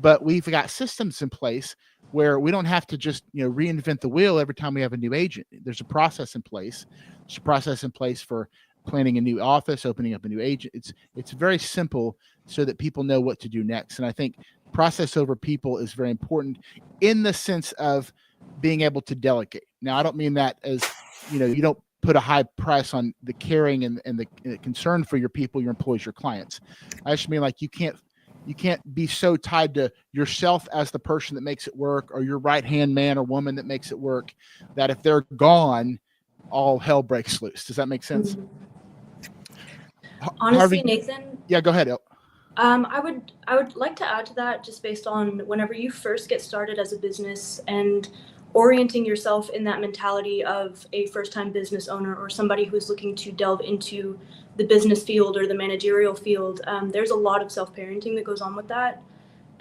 But we've got systems in place where we don't have to just reinvent the wheel every time we have a new agent. There's a process in place. There's a process in place for planning a new office, opening up a new agent. It's very simple so that people know what to do next. And I think process over people is very important in the sense of being able to delegate. Now, I don't mean that as, you don't put a high price on the caring and the concern for your people, your employees, your clients. I just mean like you can't be so tied to yourself as the person that makes it work, or your right-hand man or woman that makes it work, that if they're gone, all hell breaks loose. Does that make sense? Honestly, Harvey, Nathan. Yeah, go ahead. I would like to add to that, just based on whenever you first get started as a business and orienting yourself in that mentality of a first-time business owner or somebody who's looking to delve into the business field or the managerial field. There's a lot of self-parenting that goes on with that.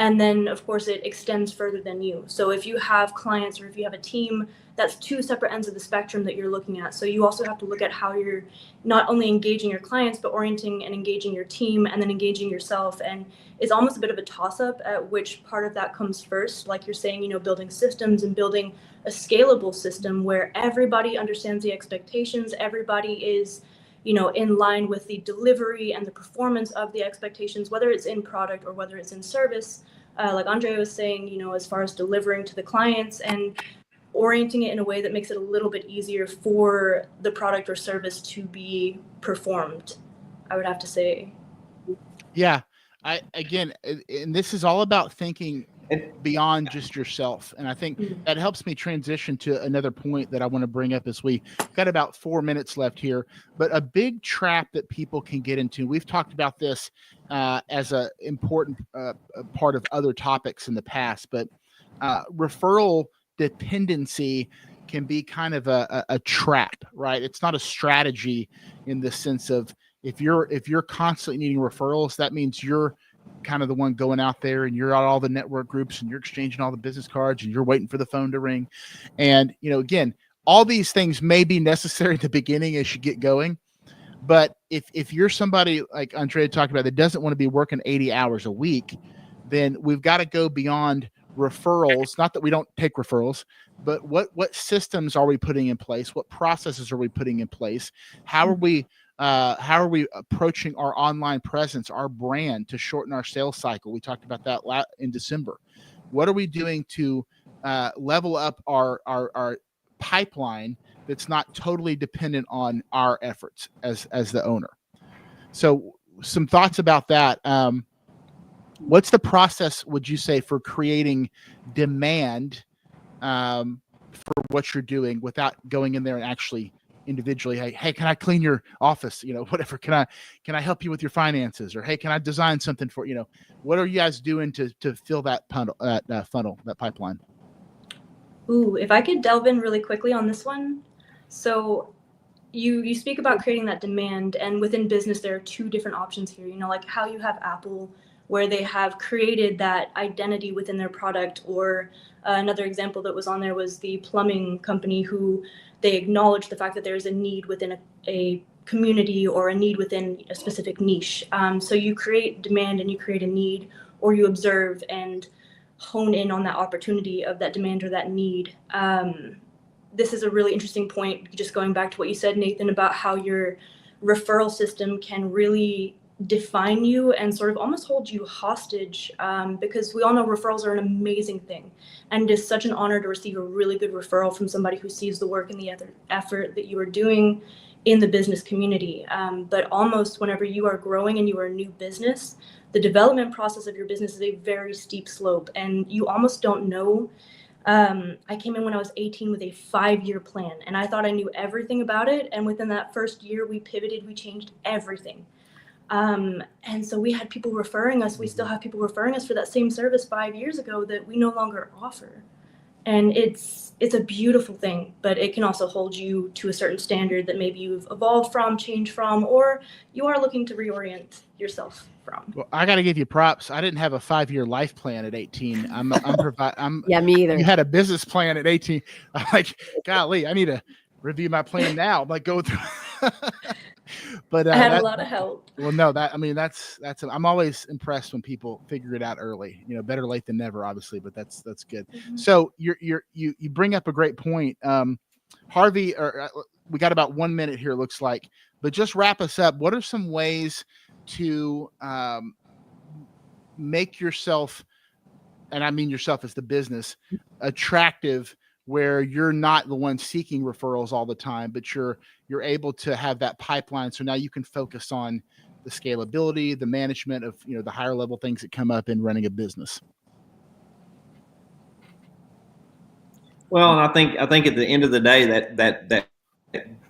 And then, of course, it extends further than you. So if you have clients or if you have a team, that's two separate ends of the spectrum that you're looking at. So you also have to look at how you're not only engaging your clients, but orienting and engaging your team and then engaging yourself. And it's almost a bit of a toss-up at which part of that comes first. Like you're saying, building systems and building a scalable system where everybody understands the expectations, everybody is in line with the delivery and the performance of the expectations, whether it's in product or whether it's in service. Like Andrea was saying, as far as delivering to the clients and orienting it in a way that makes it a little bit easier for the product or service to be performed, I would have to say. Yeah. And this is all about thinking beyond just yourself. And I think that helps me transition to another point that I want to bring up as we got about 4 minutes left here. But a big trap that people can get into, we've talked about this as an important part of other topics in the past, but referral dependency can be kind of a trap, right? It's not a strategy in the sense of if you're constantly needing referrals, that means you're kind of the one going out there and you're at all the network groups and you're exchanging all the business cards and you're waiting for the phone to ring. And, again, all these things may be necessary at the beginning as you get going. But if you're somebody like Andrea talked about that doesn't want to be working 80 hours a week, then we've got to go beyond referrals. Not that we don't take referrals, but what systems are we putting in place? What processes are we putting in place? How are we approaching our online presence, our brand, to shorten our sales cycle? We talked about that in December. What are we doing to level up our pipeline that's not totally dependent on our efforts as the owner? So some thoughts about that. What's the process, would you say, for creating demand for what you're doing without going in there and actually individually, hey, can I clean your office? Whatever. Can I help you with your finances? Or hey, can I design something for what are you guys doing to fill that funnel, that pipeline? Ooh, if I could delve in really quickly on this one. So you speak about creating that demand, and within business there are two different options here. Like how you have Apple, where they have created that identity within their product, or another example that was on there was the plumbing company, who they acknowledge the fact that there's a need within a community or a need within a specific niche. So you create demand and you create a need, or you observe and hone in on that opportunity of that demand or that need. This is a really interesting point, just going back to what you said, Nathan, about how your referral system can really define you and sort of almost hold you hostage, because we all know referrals are an amazing thing, and it is such an honor to receive a really good referral from somebody who sees the work and the other effort that you are doing in the business community. But almost whenever you are growing and you are a new business, the development process of your business is a very steep slope, and you almost don't know. I came in when I was 18 with a 5-year plan, and I thought I knew everything about it, and within that first year we pivoted, we changed everything. And so we had people referring us. We still have people referring us for that same service 5 years ago that we no longer offer. And it's a beautiful thing, but it can also hold you to a certain standard that maybe you've evolved from, changed from, or you are looking to reorient yourself from. Well, I got to give you props. I didn't have a 5-year life plan at 18. I'm yeah, me either. You had a business plan at 18. I'm like, golly, I need to review my plan now. I'm like, go through. But I had a lot of help. Well, no, that's I'm always impressed when people figure it out early. Better late than never, obviously, but that's good. Mm-hmm. So you bring up a great point, Harvey. We got about 1 minute here, it looks like, but just wrap us up. What are some ways to make yourself, and I mean yourself as the business, attractive, where you're not the one seeking referrals all the time, but you're able to have that pipeline. So now you can focus on the scalability, the management of, the higher level things that come up in running a business. Well, and I think at the end of the day, that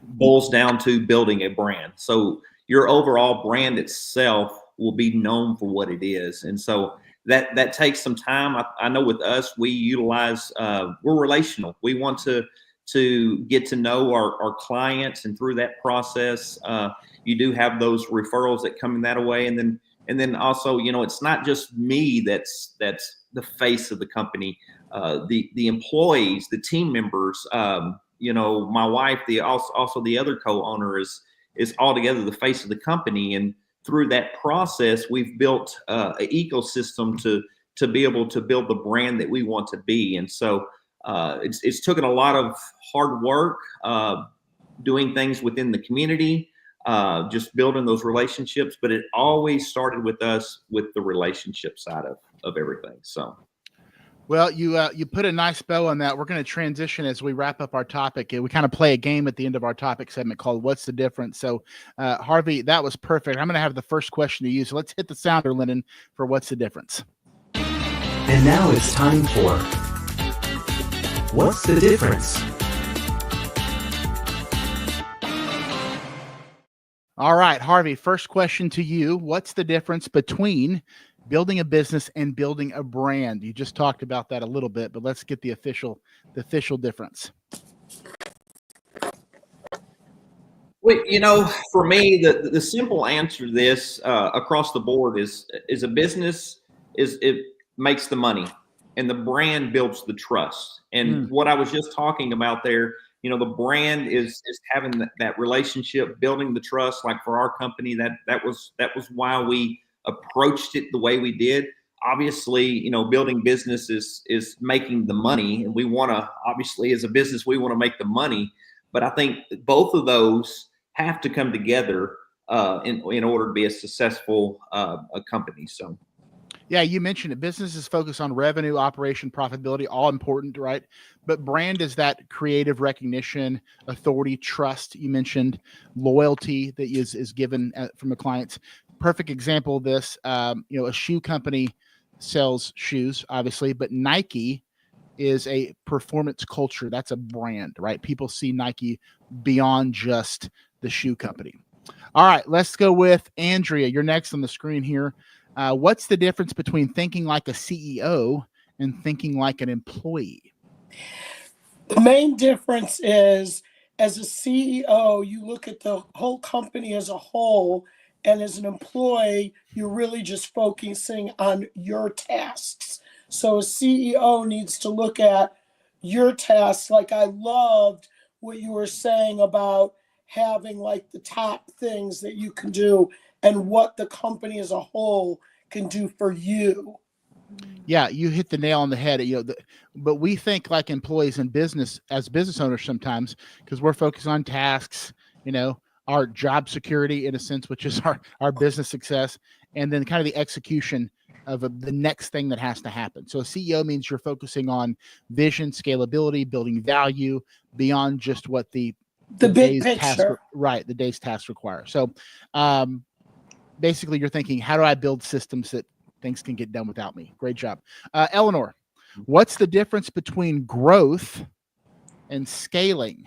boils down to building a brand. So your overall brand itself will be known for what it is. And so that takes some time. I know with us, we utilize, we're relational. We want to get to know our clients, and through that process, you do have those referrals that come in that way. And then also, it's not just me that's the face of the company. The employees, the team members, my wife, also the other co-owner is altogether the face of the company. And through that process, we've built an ecosystem to be able to build the brand that we want to be. And so it's taken a lot of hard work, doing things within the community, just building those relationships. But it always started with us with the relationship side of everything. So. Well, you put a nice bow on that. We're going to transition as we wrap up our topic. We kind of play a game at the end of our topic segment called "What's the Difference?" So, Harvey, that was perfect. I'm going to have the first question to you. So let's hit the sounder, Lennon, for "What's the Difference?" And now it's time for "What's the Difference?" All right, Harvey, first question to you. What's the difference between building a business and building a brand? You just talked about that a little bit, but let's get the official difference. Well, for me, the simple answer to this across the board is a business it makes the money, and the brand builds the trust. And what I was just talking about there, the brand is having that relationship, building the trust. Like for our company, that was why we approached it the way we did. Obviously, building business is making the money, and we want to, obviously, as a business, we want to make the money. But I think both of those have to come together in order to be a successful a company. So. Yeah, you mentioned it. Businesses focus on revenue, operation, profitability, all important, right? But brand is that creative recognition, authority, trust. You mentioned loyalty that is given from the clients. Perfect example of this, a shoe company sells shoes, obviously, but Nike is a performance culture. That's a brand, right? People see Nike beyond just the shoe company. All right, let's go with Andrea. You're next on the screen here. What's the difference between thinking like a CEO and thinking like an employee? The main difference is, as a CEO, you look at the whole company as a whole, and as an employee, you're really just focusing on your tasks. So a CEO needs to look at your tasks. Like, I loved what you were saying about having like the top things that you can do and what the company as a whole can do for you. Yeah, you hit the nail on the head. But we think like employees in business, as business owners sometimes, because we're focused on tasks, our job security in a sense, which is our business success, and then kind of the execution of the next thing that has to happen. So a CEO means you're focusing on vision, scalability, building value beyond just what the big day's picture, task, the day's tasks require. So basically you're thinking, how do I build systems that things can get done without me? Great job. Eleanor, what's the difference between growth and scaling?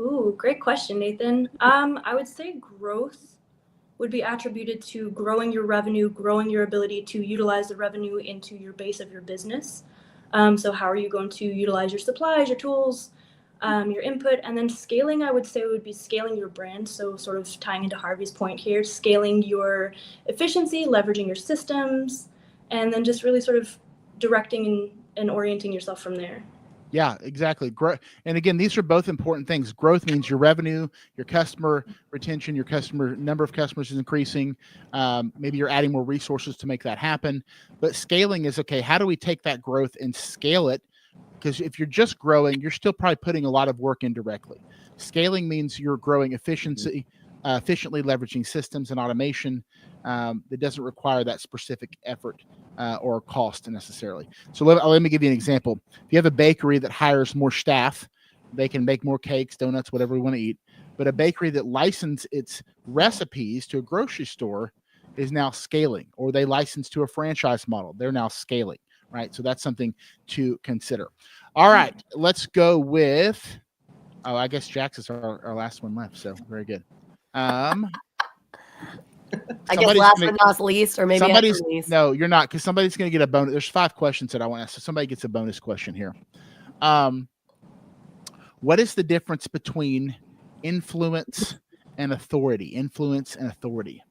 Ooh, great question, Nathan. I would say growth would be attributed to growing your revenue, growing your ability to utilize the revenue into your base of your business. So how are you going to utilize your supplies, your tools, your input? And then scaling, I would say, would be scaling your brand. So sort of tying into Harvey's point here, scaling your efficiency, leveraging your systems, and then just really sort of directing and orienting yourself from there. Yeah, exactly. And again, these are both important things. Growth means your revenue, your customer retention, your customer number of customers is increasing. Maybe you're adding more resources to make that happen. But scaling is, okay, how do we take that growth and scale it? Because if you're just growing, you're still probably putting a lot of work in directly. Scaling means you're growing efficiently leveraging systems and automation that doesn't require that specific effort or cost necessarily. So let me give you an example. If you have a bakery that hires more staff, they can make more cakes, donuts, whatever we want to eat. But a bakery that licenses its recipes to a grocery store is now scaling, or they license to a franchise model. They're now scaling, right? So that's something to consider. All right, let's go with, I guess Jax is our last one left. So very good. I guess last but not least, or maybe somebody's least. No, you're not, because somebody's going to get a bonus. There's 5 questions that I want to ask, so somebody gets a bonus question here. What is the difference between influence and authority? Influence and authority.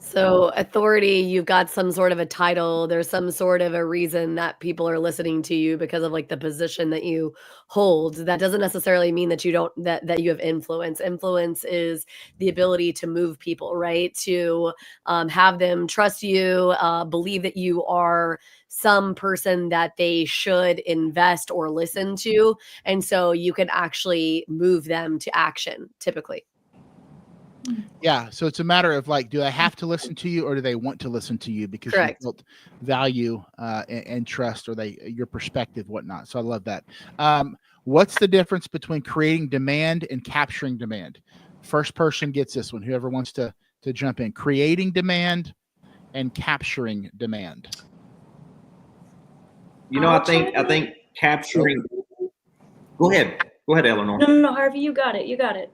So authority, you've got some sort of a title. There's some sort of a reason that people are listening to you because of like the position that you hold. That doesn't necessarily mean that you don't, that you have influence. Influence is the ability to move people, right? To have them trust you, believe that you are some person that they should invest or listen to. And so you can actually move them to action typically. Yeah. So it's a matter of like, do they have to listen to you or do they want to listen to you because you built value and trust or your perspective, whatnot. So I love that. What's the difference between creating demand and capturing demand? First person gets this one. Whoever wants to jump in. Creating demand and capturing demand. I think capturing. Go ahead, Eleanor. No, Harvey, you got it.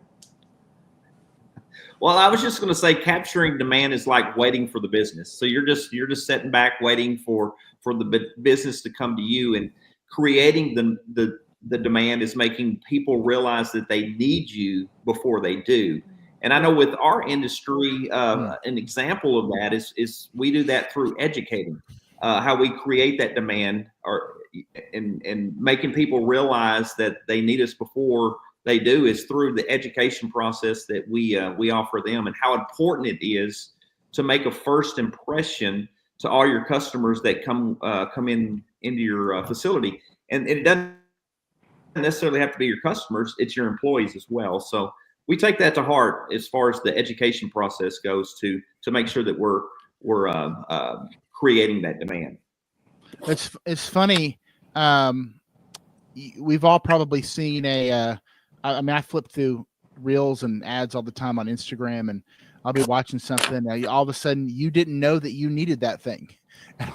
Well, I was just going to say capturing demand is like waiting for the business. So you're just sitting back waiting for the business to come to you, and creating the demand is making people realize that they need you before they do. And I know with our industry, an example of that is we do that through educating, how we create that demand and making people realize that they need us before they do is through the education process that we offer them, and how important it is to make a first impression to all your customers that come into your facility. And it doesn't necessarily have to be your customers; it's your employees as well. So we take that to heart as far as the education process goes to make sure that we're creating that demand. It's funny. We've all probably seen I flip through reels and ads all the time on Instagram, and I'll be watching something. All of a sudden, you didn't know that you needed that thing. And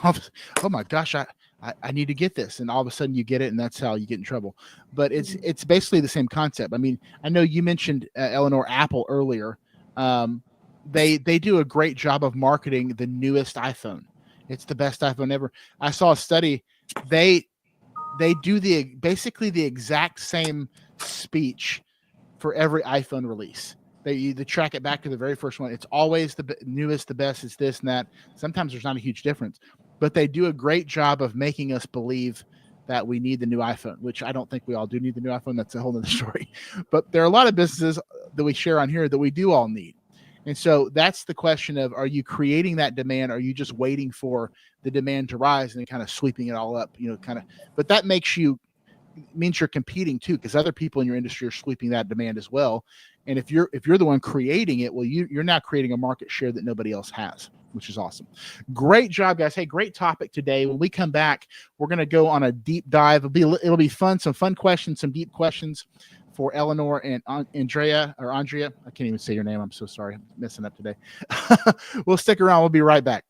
oh my gosh, I need to get this. And all of a sudden you get it, and that's how you get in trouble. But it's basically the same concept. I mean, I know you mentioned Eleanor, Apple earlier. They do a great job of marketing the newest iPhone. It's the best iPhone ever. I saw a study. They do basically the exact same speech for every iPhone release. They track it back to the very first one. It's always the newest, the best. It's this and that. Sometimes there's not a huge difference, but they do a great job of making us believe that we need the new iPhone, which I don't think we all do need the new iPhone. That's a whole other story. But there are a lot of businesses that we share on here that we do all need. And so that's the question of, are you creating that demand? Or are you just waiting for the demand to rise and then kind of sweeping it all up, but that means you're competing too, because other people in your industry are sweeping that demand as well. And if you're the one creating it, well, you're now creating a market share that nobody else has, which is awesome. Great job, guys. Hey, great topic today. When we come back, we're going to go on a deep dive. It'll be fun. Some fun questions, some deep questions for Eleanor and Andrea. I can't even say your name. I'm so sorry. I'm messing up today. We'll stick around. We'll be right back.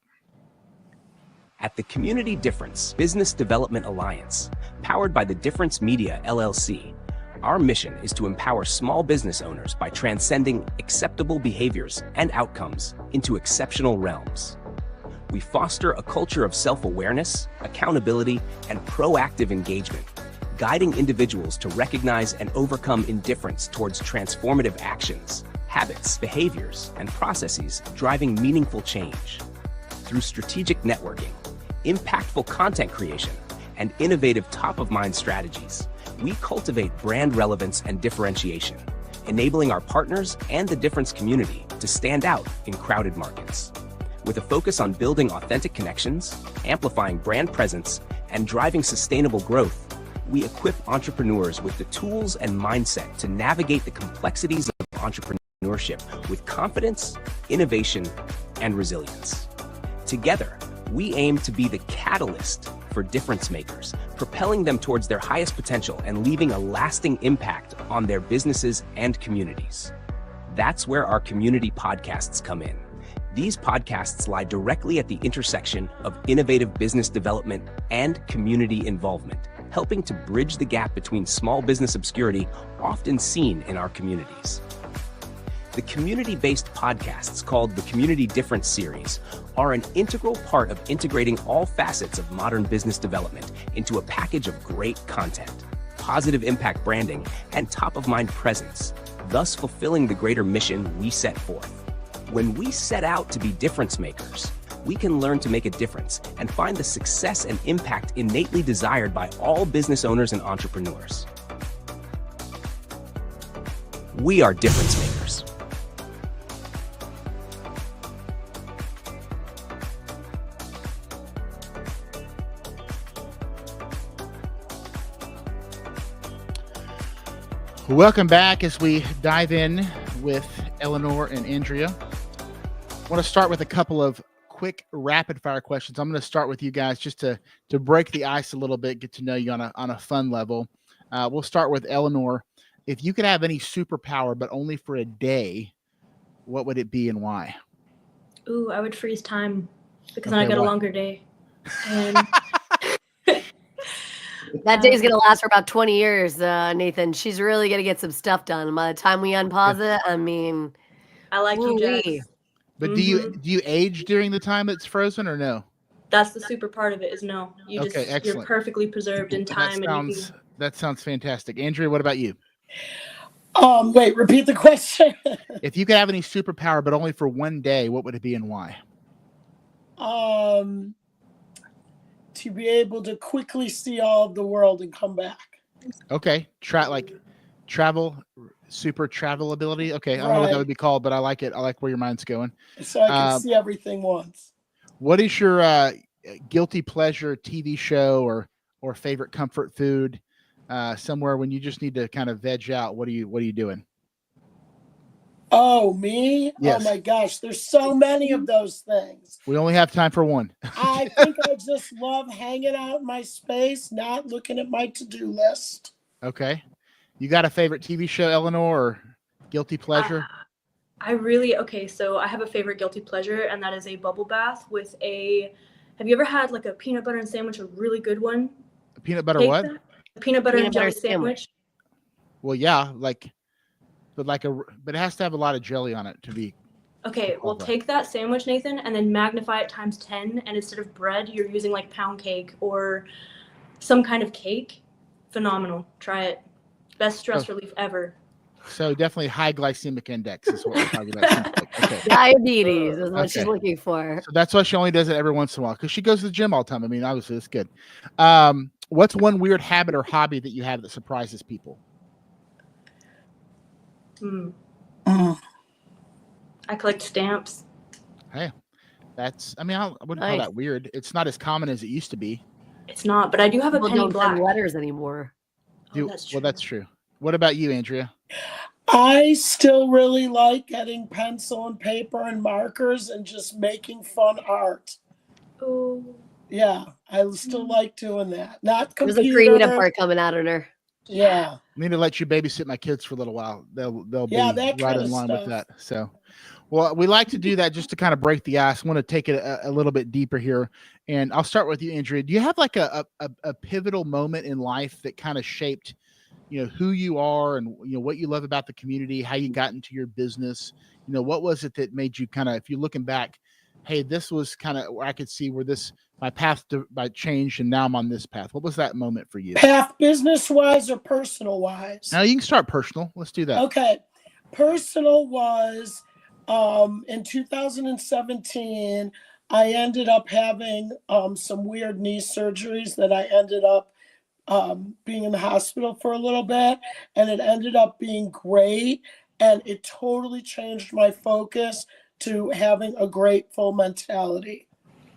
At the Community Difference Business Development Alliance, powered by the Difference Media LLC, our mission is to empower small business owners by transcending acceptable behaviors and outcomes into exceptional realms. We foster a culture of self-awareness, accountability, and proactive engagement, guiding individuals to recognize and overcome indifference towards transformative actions, habits, behaviors, and processes driving meaningful change. Through strategic networking, impactful content creation, and innovative top-of-mind strategies, we cultivate brand relevance and differentiation, enabling our partners and the Difference community to stand out in crowded markets. With a focus on building authentic connections, amplifying brand presence, and driving sustainable growth, we equip entrepreneurs with the tools and mindset to navigate the complexities of entrepreneurship with confidence, innovation, and resilience. Together, we aim to be the catalyst for difference makers, propelling them towards their highest potential and leaving a lasting impact on their businesses and communities. That's where our community podcasts come in. These podcasts lie directly at the intersection of innovative business development and community involvement, helping to bridge the gap between small business obscurity often seen in our communities. The community-based podcasts called the Community Difference Series are an integral part of integrating all facets of modern business development into a package of great content, positive impact branding, and top-of-mind presence, thus fulfilling the greater mission we set forth. When we set out to be difference makers, we can learn to make a difference and find the success and impact innately desired by all business owners and entrepreneurs. We are difference makers. Welcome back as we dive in with Eleanor and Andrea. I want to start with a couple of quick rapid fire questions. I'm going to start with you guys just to break the ice a little bit, get to know you on a fun level. We'll start with Eleanor. If you could have any superpower, but only for a day, what would it be and why? Ooh, I would freeze time because then I get why? a longer day. And That day's going to last for about 20 years, Nathan. She's really going to get some stuff done. By the time we unpause it, I mean, I like you, Jess. But do you age during the time it's frozen or no? That's the super part of it is no. You Okay, just excellent. you're perfectly preserved in time. That sounds fantastic. Andrea, what about you? Wait, repeat the question. If you could have any superpower, but only for one day, what would it be and why? To be able to quickly see all of the world and come back. Okay. Travel, super travel ability. Okay. I don't know what that would be called, but I like it. I like where your mind's going. So I can see everything once. What is your guilty pleasure TV show or favorite comfort food? Somewhere when you just need to kind of veg out, what are you doing? Oh, me? Yes. Oh my gosh, there's so many of those things. We only have time for one. I think I just love hanging out in my space, not looking at my to-do list. Okay. You got a favorite TV show, Eleanor, or guilty pleasure? So I have a favorite guilty pleasure, and that is a bubble bath with have you ever had like a peanut butter and sandwich, a really good one? A peanut butter what? A peanut butter and jelly sandwich. Well, yeah, but it has to have a lot of jelly on it to be. Okay, well, take that sandwich, Nathan, and then magnify it times 10, and instead of bread, you're using like pound cake or some kind of cake. Phenomenal. Try it. Best stress relief ever. So definitely high glycemic index is what we're talking about. Okay. Diabetes is what she's looking for. So that's why she only does it every once in a while, because she goes to the gym all the time. I mean, obviously it's good. What's one weird habit or hobby that you have that surprises people? I collect stamps. Hey, I wouldn't call that weird. It's not as common as it used to be. It's not, but I do have a penny don't black. send letters anymore. That's true. Well, that's true. What about you, Andrea? I still really like getting pencil and paper and markers and just making fun art. Oh. Yeah, I still like doing that. Not computer. There's a creative part coming out in her. Yeah. I need to let you babysit my kids for a little while. They'll be that right in line with that. So, well, we like to do that just to kind of break the ice. I want to take it a little bit deeper here, and I'll start with you, Andrea. Do you have like a pivotal moment in life that kind of shaped, who you are and what you love about the community, how you got into your business? What was it that made you kind of, if you're looking back, hey, this was kind of where I could see where my path changed, and now I'm on this path. What was that moment for you? Path business-wise or personal-wise? Now you can start personal. Let's do that. Okay. Personal was in 2017, I ended up having some weird knee surgeries that I ended up being in the hospital for a little bit, and it ended up being great, and it totally changed my focus to having a grateful mentality.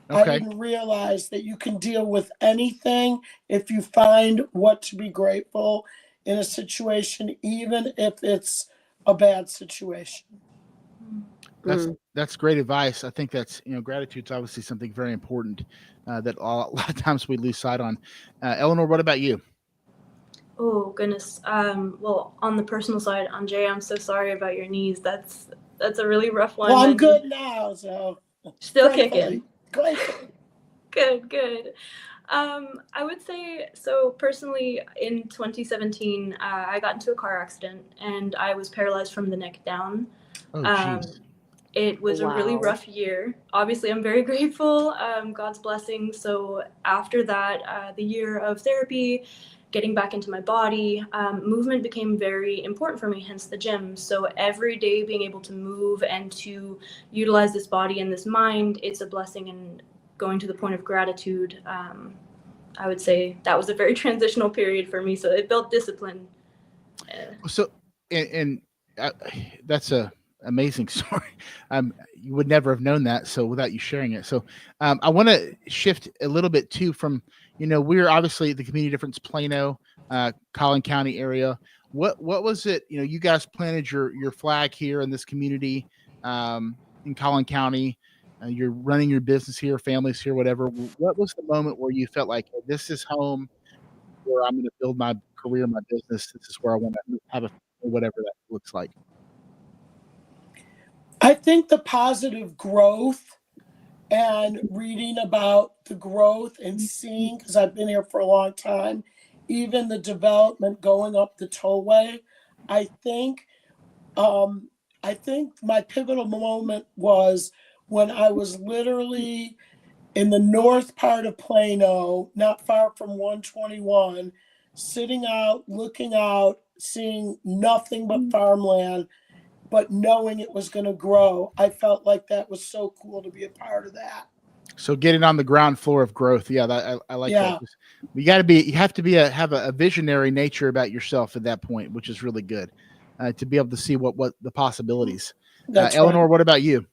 Okay. I didn't realize that you can deal with anything if you find what to be grateful in a situation, even if it's a bad situation. That's great advice. I think that's, gratitude's obviously something very important that a lot of times we lose sight on. Eleanor, what about you? Oh goodness. Well, on the personal side, Andrea, I'm so sorry about your knees. That's a really rough one. Well, I'm good now, so still kicking. Great. Good. I would say, so personally in 2017, I got into a car accident and I was paralyzed from the neck down. Oh, geez. It was a really rough year. Obviously, I'm very grateful, God's blessing. So after that, the year of therapy, getting back into my body, movement became very important for me, hence the gym. So every day being able to move and to utilize this body and this mind, it's a blessing, and going to the point of gratitude. I would say that was a very transitional period for me. So it built discipline. So, and that's a amazing story. You would never have known that, so without you sharing it. So I want to shift a little bit too from, we're obviously the Community Difference Plano, Collin County area. What was it? You guys planted your flag here in this community, in Collin County. You're running your business here, families here, whatever. What was the moment where you felt like, hey, this is home, where I'm going to build my career, my business? This is where I want to have whatever that looks like. I think the positive growth and reading about the growth and seeing, because I've been here for a long time, even the development going up the tollway. I think my pivotal moment was when I was literally in the north part of Plano, not far from 121, sitting out, looking out, seeing nothing but farmland, but knowing it was going to grow. I felt like that was so cool to be a part of that. So getting on the ground floor of growth. Yeah, I like that. You have to have a visionary nature about yourself at that point, which is really good, to be able to see what the possibilities. Eleanor, right. What about you?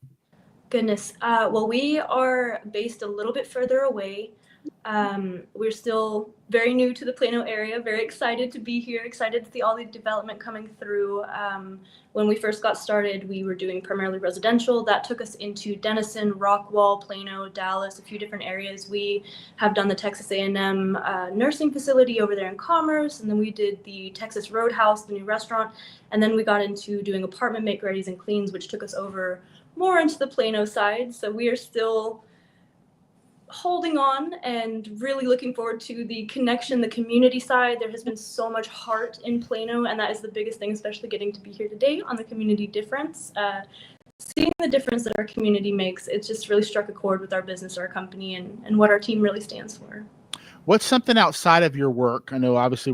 Goodness. Well, we are based a little bit further away. We're still very new to the Plano area, very excited to be here, excited to see all the development coming through. When we first got started, we were doing primarily residential. That took us into Denison, Rockwall, Plano, Dallas, a few different areas. We have done the Texas A&M nursing facility over there in Commerce, and then we did the Texas Roadhouse, the new restaurant, and then we got into doing apartment make-readies and cleans, which took us over more into the Plano side. So we are still holding on and really looking forward to the connection, the community side. There has been so much heart in Plano, and that is the biggest thing, especially getting to be here today on the community difference. Seeing the difference that our community makes, it's just really struck a chord with our business, our company, and what our team really stands for. What's something outside of your work? I know obviously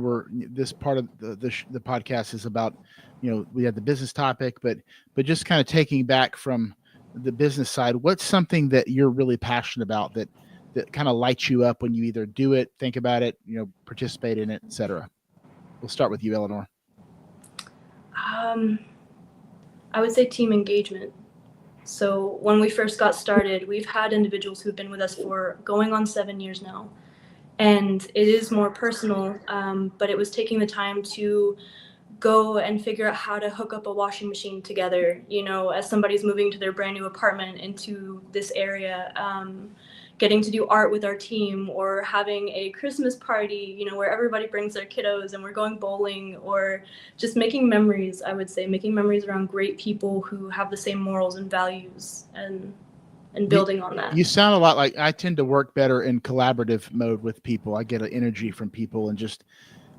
this part of the podcast is about, we have the business topic, but just kind of taking back from the business side, what's something that you're really passionate about that kind of lights you up when you either do it, think about it, participate in it, etc.? We'll start with you, Eleanor. I would say team engagement. So when we first got started, we've had individuals who've been with us for going on 7 years now. And it is more personal, but it was taking the time to go and figure out how to hook up a washing machine together, as somebody's moving to their brand new apartment into this area, getting to do art with our team, or having a Christmas party, where everybody brings their kiddos and we're going bowling, or just making memories. I would say making memories around great people who have the same morals and values, and building on that. You sound a lot like I tend to work better in collaborative mode with people. I get an energy from people, and just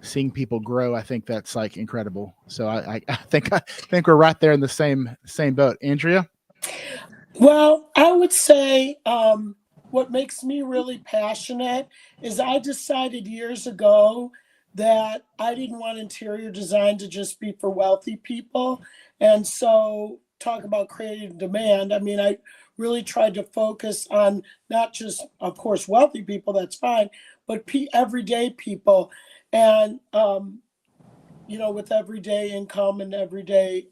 seeing people grow, I think that's like incredible. So I think we're right there in the same boat. Andrea? Well, I would say what makes me really passionate is I decided years ago that I didn't want interior design to just be for wealthy people. And so talk about creating demand. I mean, I really tried to focus on not just, of course, wealthy people, that's fine, but everyday people. And, with everyday income and everyday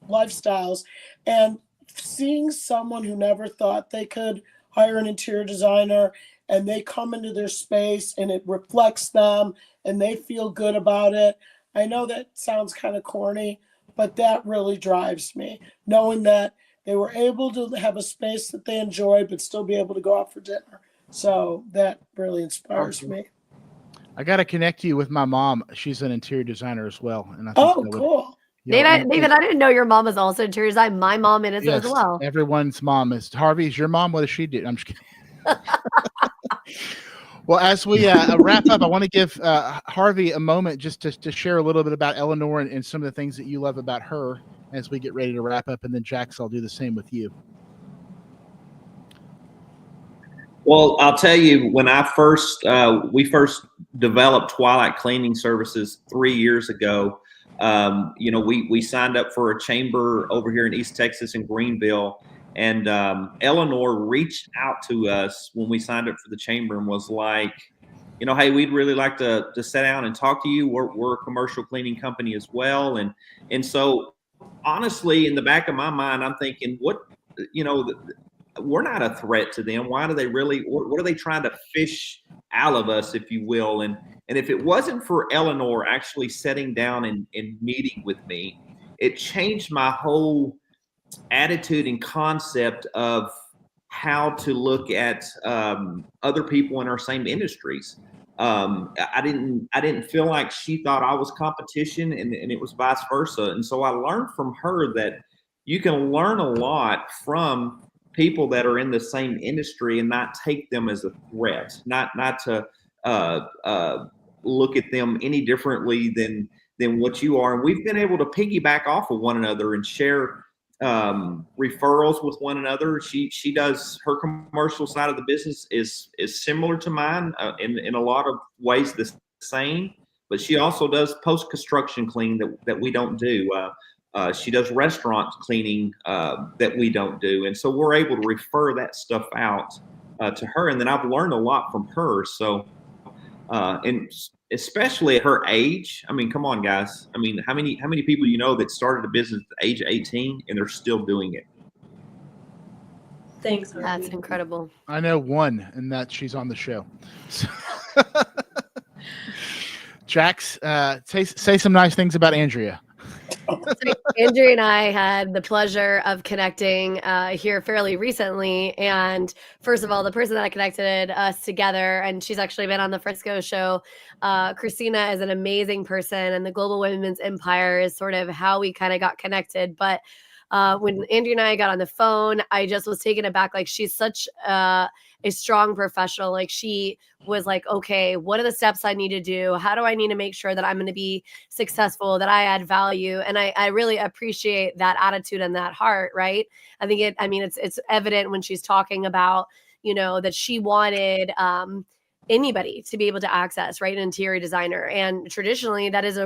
lifestyles, and seeing someone who never thought they could hire an interior designer, and they come into their space and it reflects them and they feel good about it. I know that sounds kind of corny, but that really drives me, knowing that they were able to have a space that they enjoyed, but still be able to go out for dinner. So that really inspires me. I got to connect you with my mom. She's an interior designer as well. And I think cool. David, I didn't know your mom was also interior design. My mom is as well. Everyone's mom is. Harvey, is your mom? What does she do? I'm just kidding. Well, as we wrap up, I want to give Harvey a moment just to share a little bit about Eleanor and some of the things that you love about her as we get ready to wrap up. And then Jax, I'll do the same with you. Well, I'll tell you, when we first developed Twilight Cleaning Services 3 years ago, we signed up for a chamber over here in East Texas in Greenville, and Eleanor reached out to us when we signed up for the chamber and was like, hey, we'd really like to sit down and talk to you. We're a commercial cleaning company as well, and so honestly, in the back of my mind, I'm thinking, we're not a threat to them. Why do they really? What are they trying to fish out of us, if you will? And if it wasn't for Eleanor actually sitting down and meeting with me, it changed my whole attitude and concept of how to look at other people in our same industries. I didn't feel like she thought I was competition, and it was vice versa. And so I learned from her that you can learn a lot from people that are in the same industry and not take them as a threat, not to look at them any differently than what you are. And we've been able to piggyback off of one another and share referrals with one another. She does, her commercial side of the business is similar to mine, in a lot of ways the same, but she also does post-construction cleaning that we don't do. She does restaurant cleaning that we don't do. And so we're able to refer that stuff out to her. And then I've learned a lot from her. So, and especially at her age, I mean, come on, guys. I mean, how many people you know that started a business at the age of 18 and they're still doing it? Thanks, Harvey. That's incredible. I know one, and that she's on the show. So Jax, say some nice things about Andrea. So Andrea and I had the pleasure of connecting here fairly recently. And first of all, the person that connected us together, and she's actually been on the Frisco show, Christina, is an amazing person. And the Global Women's Empire is sort of how we kind of got connected. But when Andrea and I got on the phone, I just was taken aback. Like, she's such a strong professional. Like, she was like, okay, what are the steps I need to do? How do I need to make sure that I'm going to be successful, that I add value? And I really appreciate that attitude and that heart, right? I think it's evident when she's talking about, that she wanted anybody to be able to access, right, an interior designer. And traditionally that is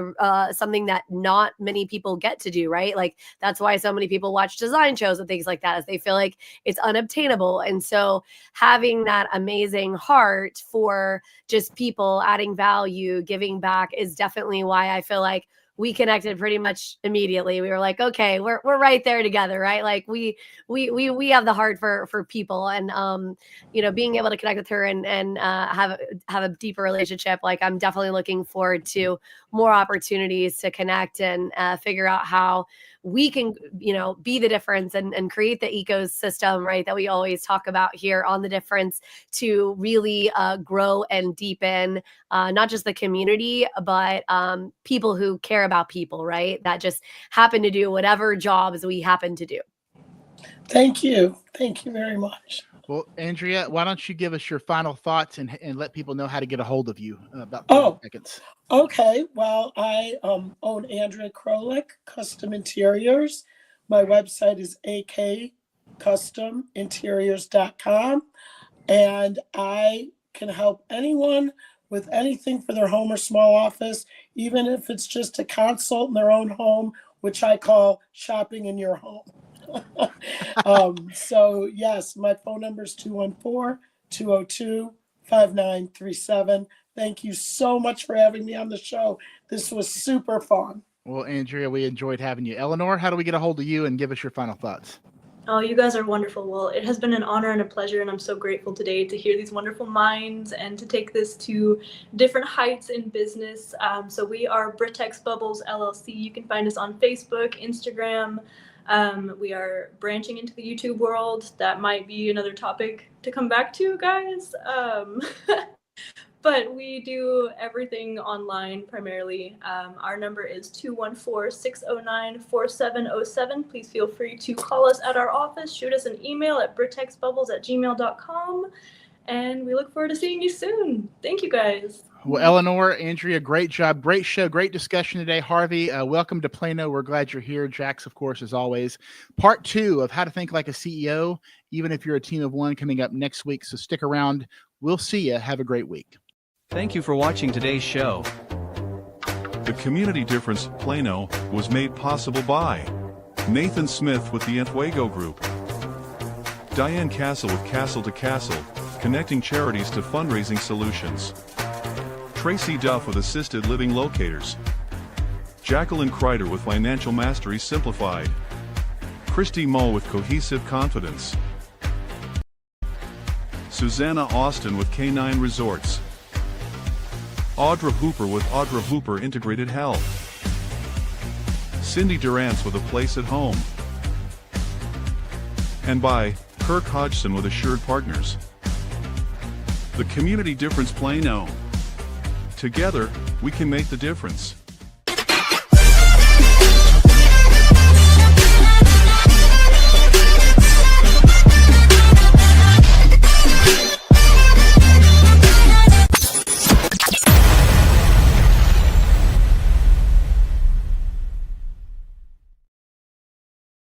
something that not many people get to do, right? Like, that's why so many people watch design shows and things like that, as they feel like it's unobtainable. And so having that amazing heart for just people adding value, giving back, is definitely why I feel like we connected pretty much immediately. We were like, okay, we're right there together, right? Like, we have the heart for people, and being able to connect with her and have a deeper relationship. Like, I'm definitely looking forward to more opportunities to connect and figure out how we can, be the difference and create the ecosystem, right, that we always talk about here on The Difference, to really grow and deepen not just the community, but people who care about people, right, that just happen to do whatever jobs we happen to do. Thank you very much. Well, Andrea, why don't you give us your final thoughts and let people know how to get a hold of you? About 30 seconds. Okay. Well, I own Andrea Krolick Custom Interiors. My website is akcustominteriors.com, and I can help anyone with anything for their home or small office, even if it's just a consult in their own home, which I call shopping in your home. So yes, my phone number is 214-202-5937. Thank you so much for having me on the show. This was super fun. Well, Andrea, we enjoyed having you. Eleanor, how do we get a hold of you, and give us your final thoughts? Oh, you guys are wonderful. Well, it has been an honor and a pleasure, and I'm so grateful today to hear these wonderful minds and to take this to different heights in business. So we are Brittex Bubbles LLC. You can find us on Facebook, Instagram. We are branching into the YouTube world. That might be another topic to come back to, guys. But we do everything online primarily. Our number is 214-609-4707. Please feel free to call us at our office, shoot us an email at brittexbubbles@gmail.com, and we look forward to seeing you soon. Thank you, guys. Well, Eleanor, Andrea, great job. Great show. Great discussion today. Harvey, welcome to Plano. We're glad you're here. Jax, of course, as always. Part 2 of How to Think Like a CEO, even if you're a team of one, coming up next week. So stick around. We'll see you. Have a great week. Thank you for watching today's show. The Community Difference Plano was made possible by Nathan Smith with the Enfuego Group, Diane Castle with Castle to Castle, connecting charities to fundraising solutions, Tracy Duff with Assisted Living Locators, Jacqueline Crider with Financial Mastery Simplified, Christy Mull with Cohesive Confidence, Susanna Austin with K9 Resorts, Audra Hooper with Audra Hooper Integrated Health. Cindy Durance with A Place at Home. And by Kirk Hodgson with Assured Partners. The Community Difference Plano. Together, we can make the difference.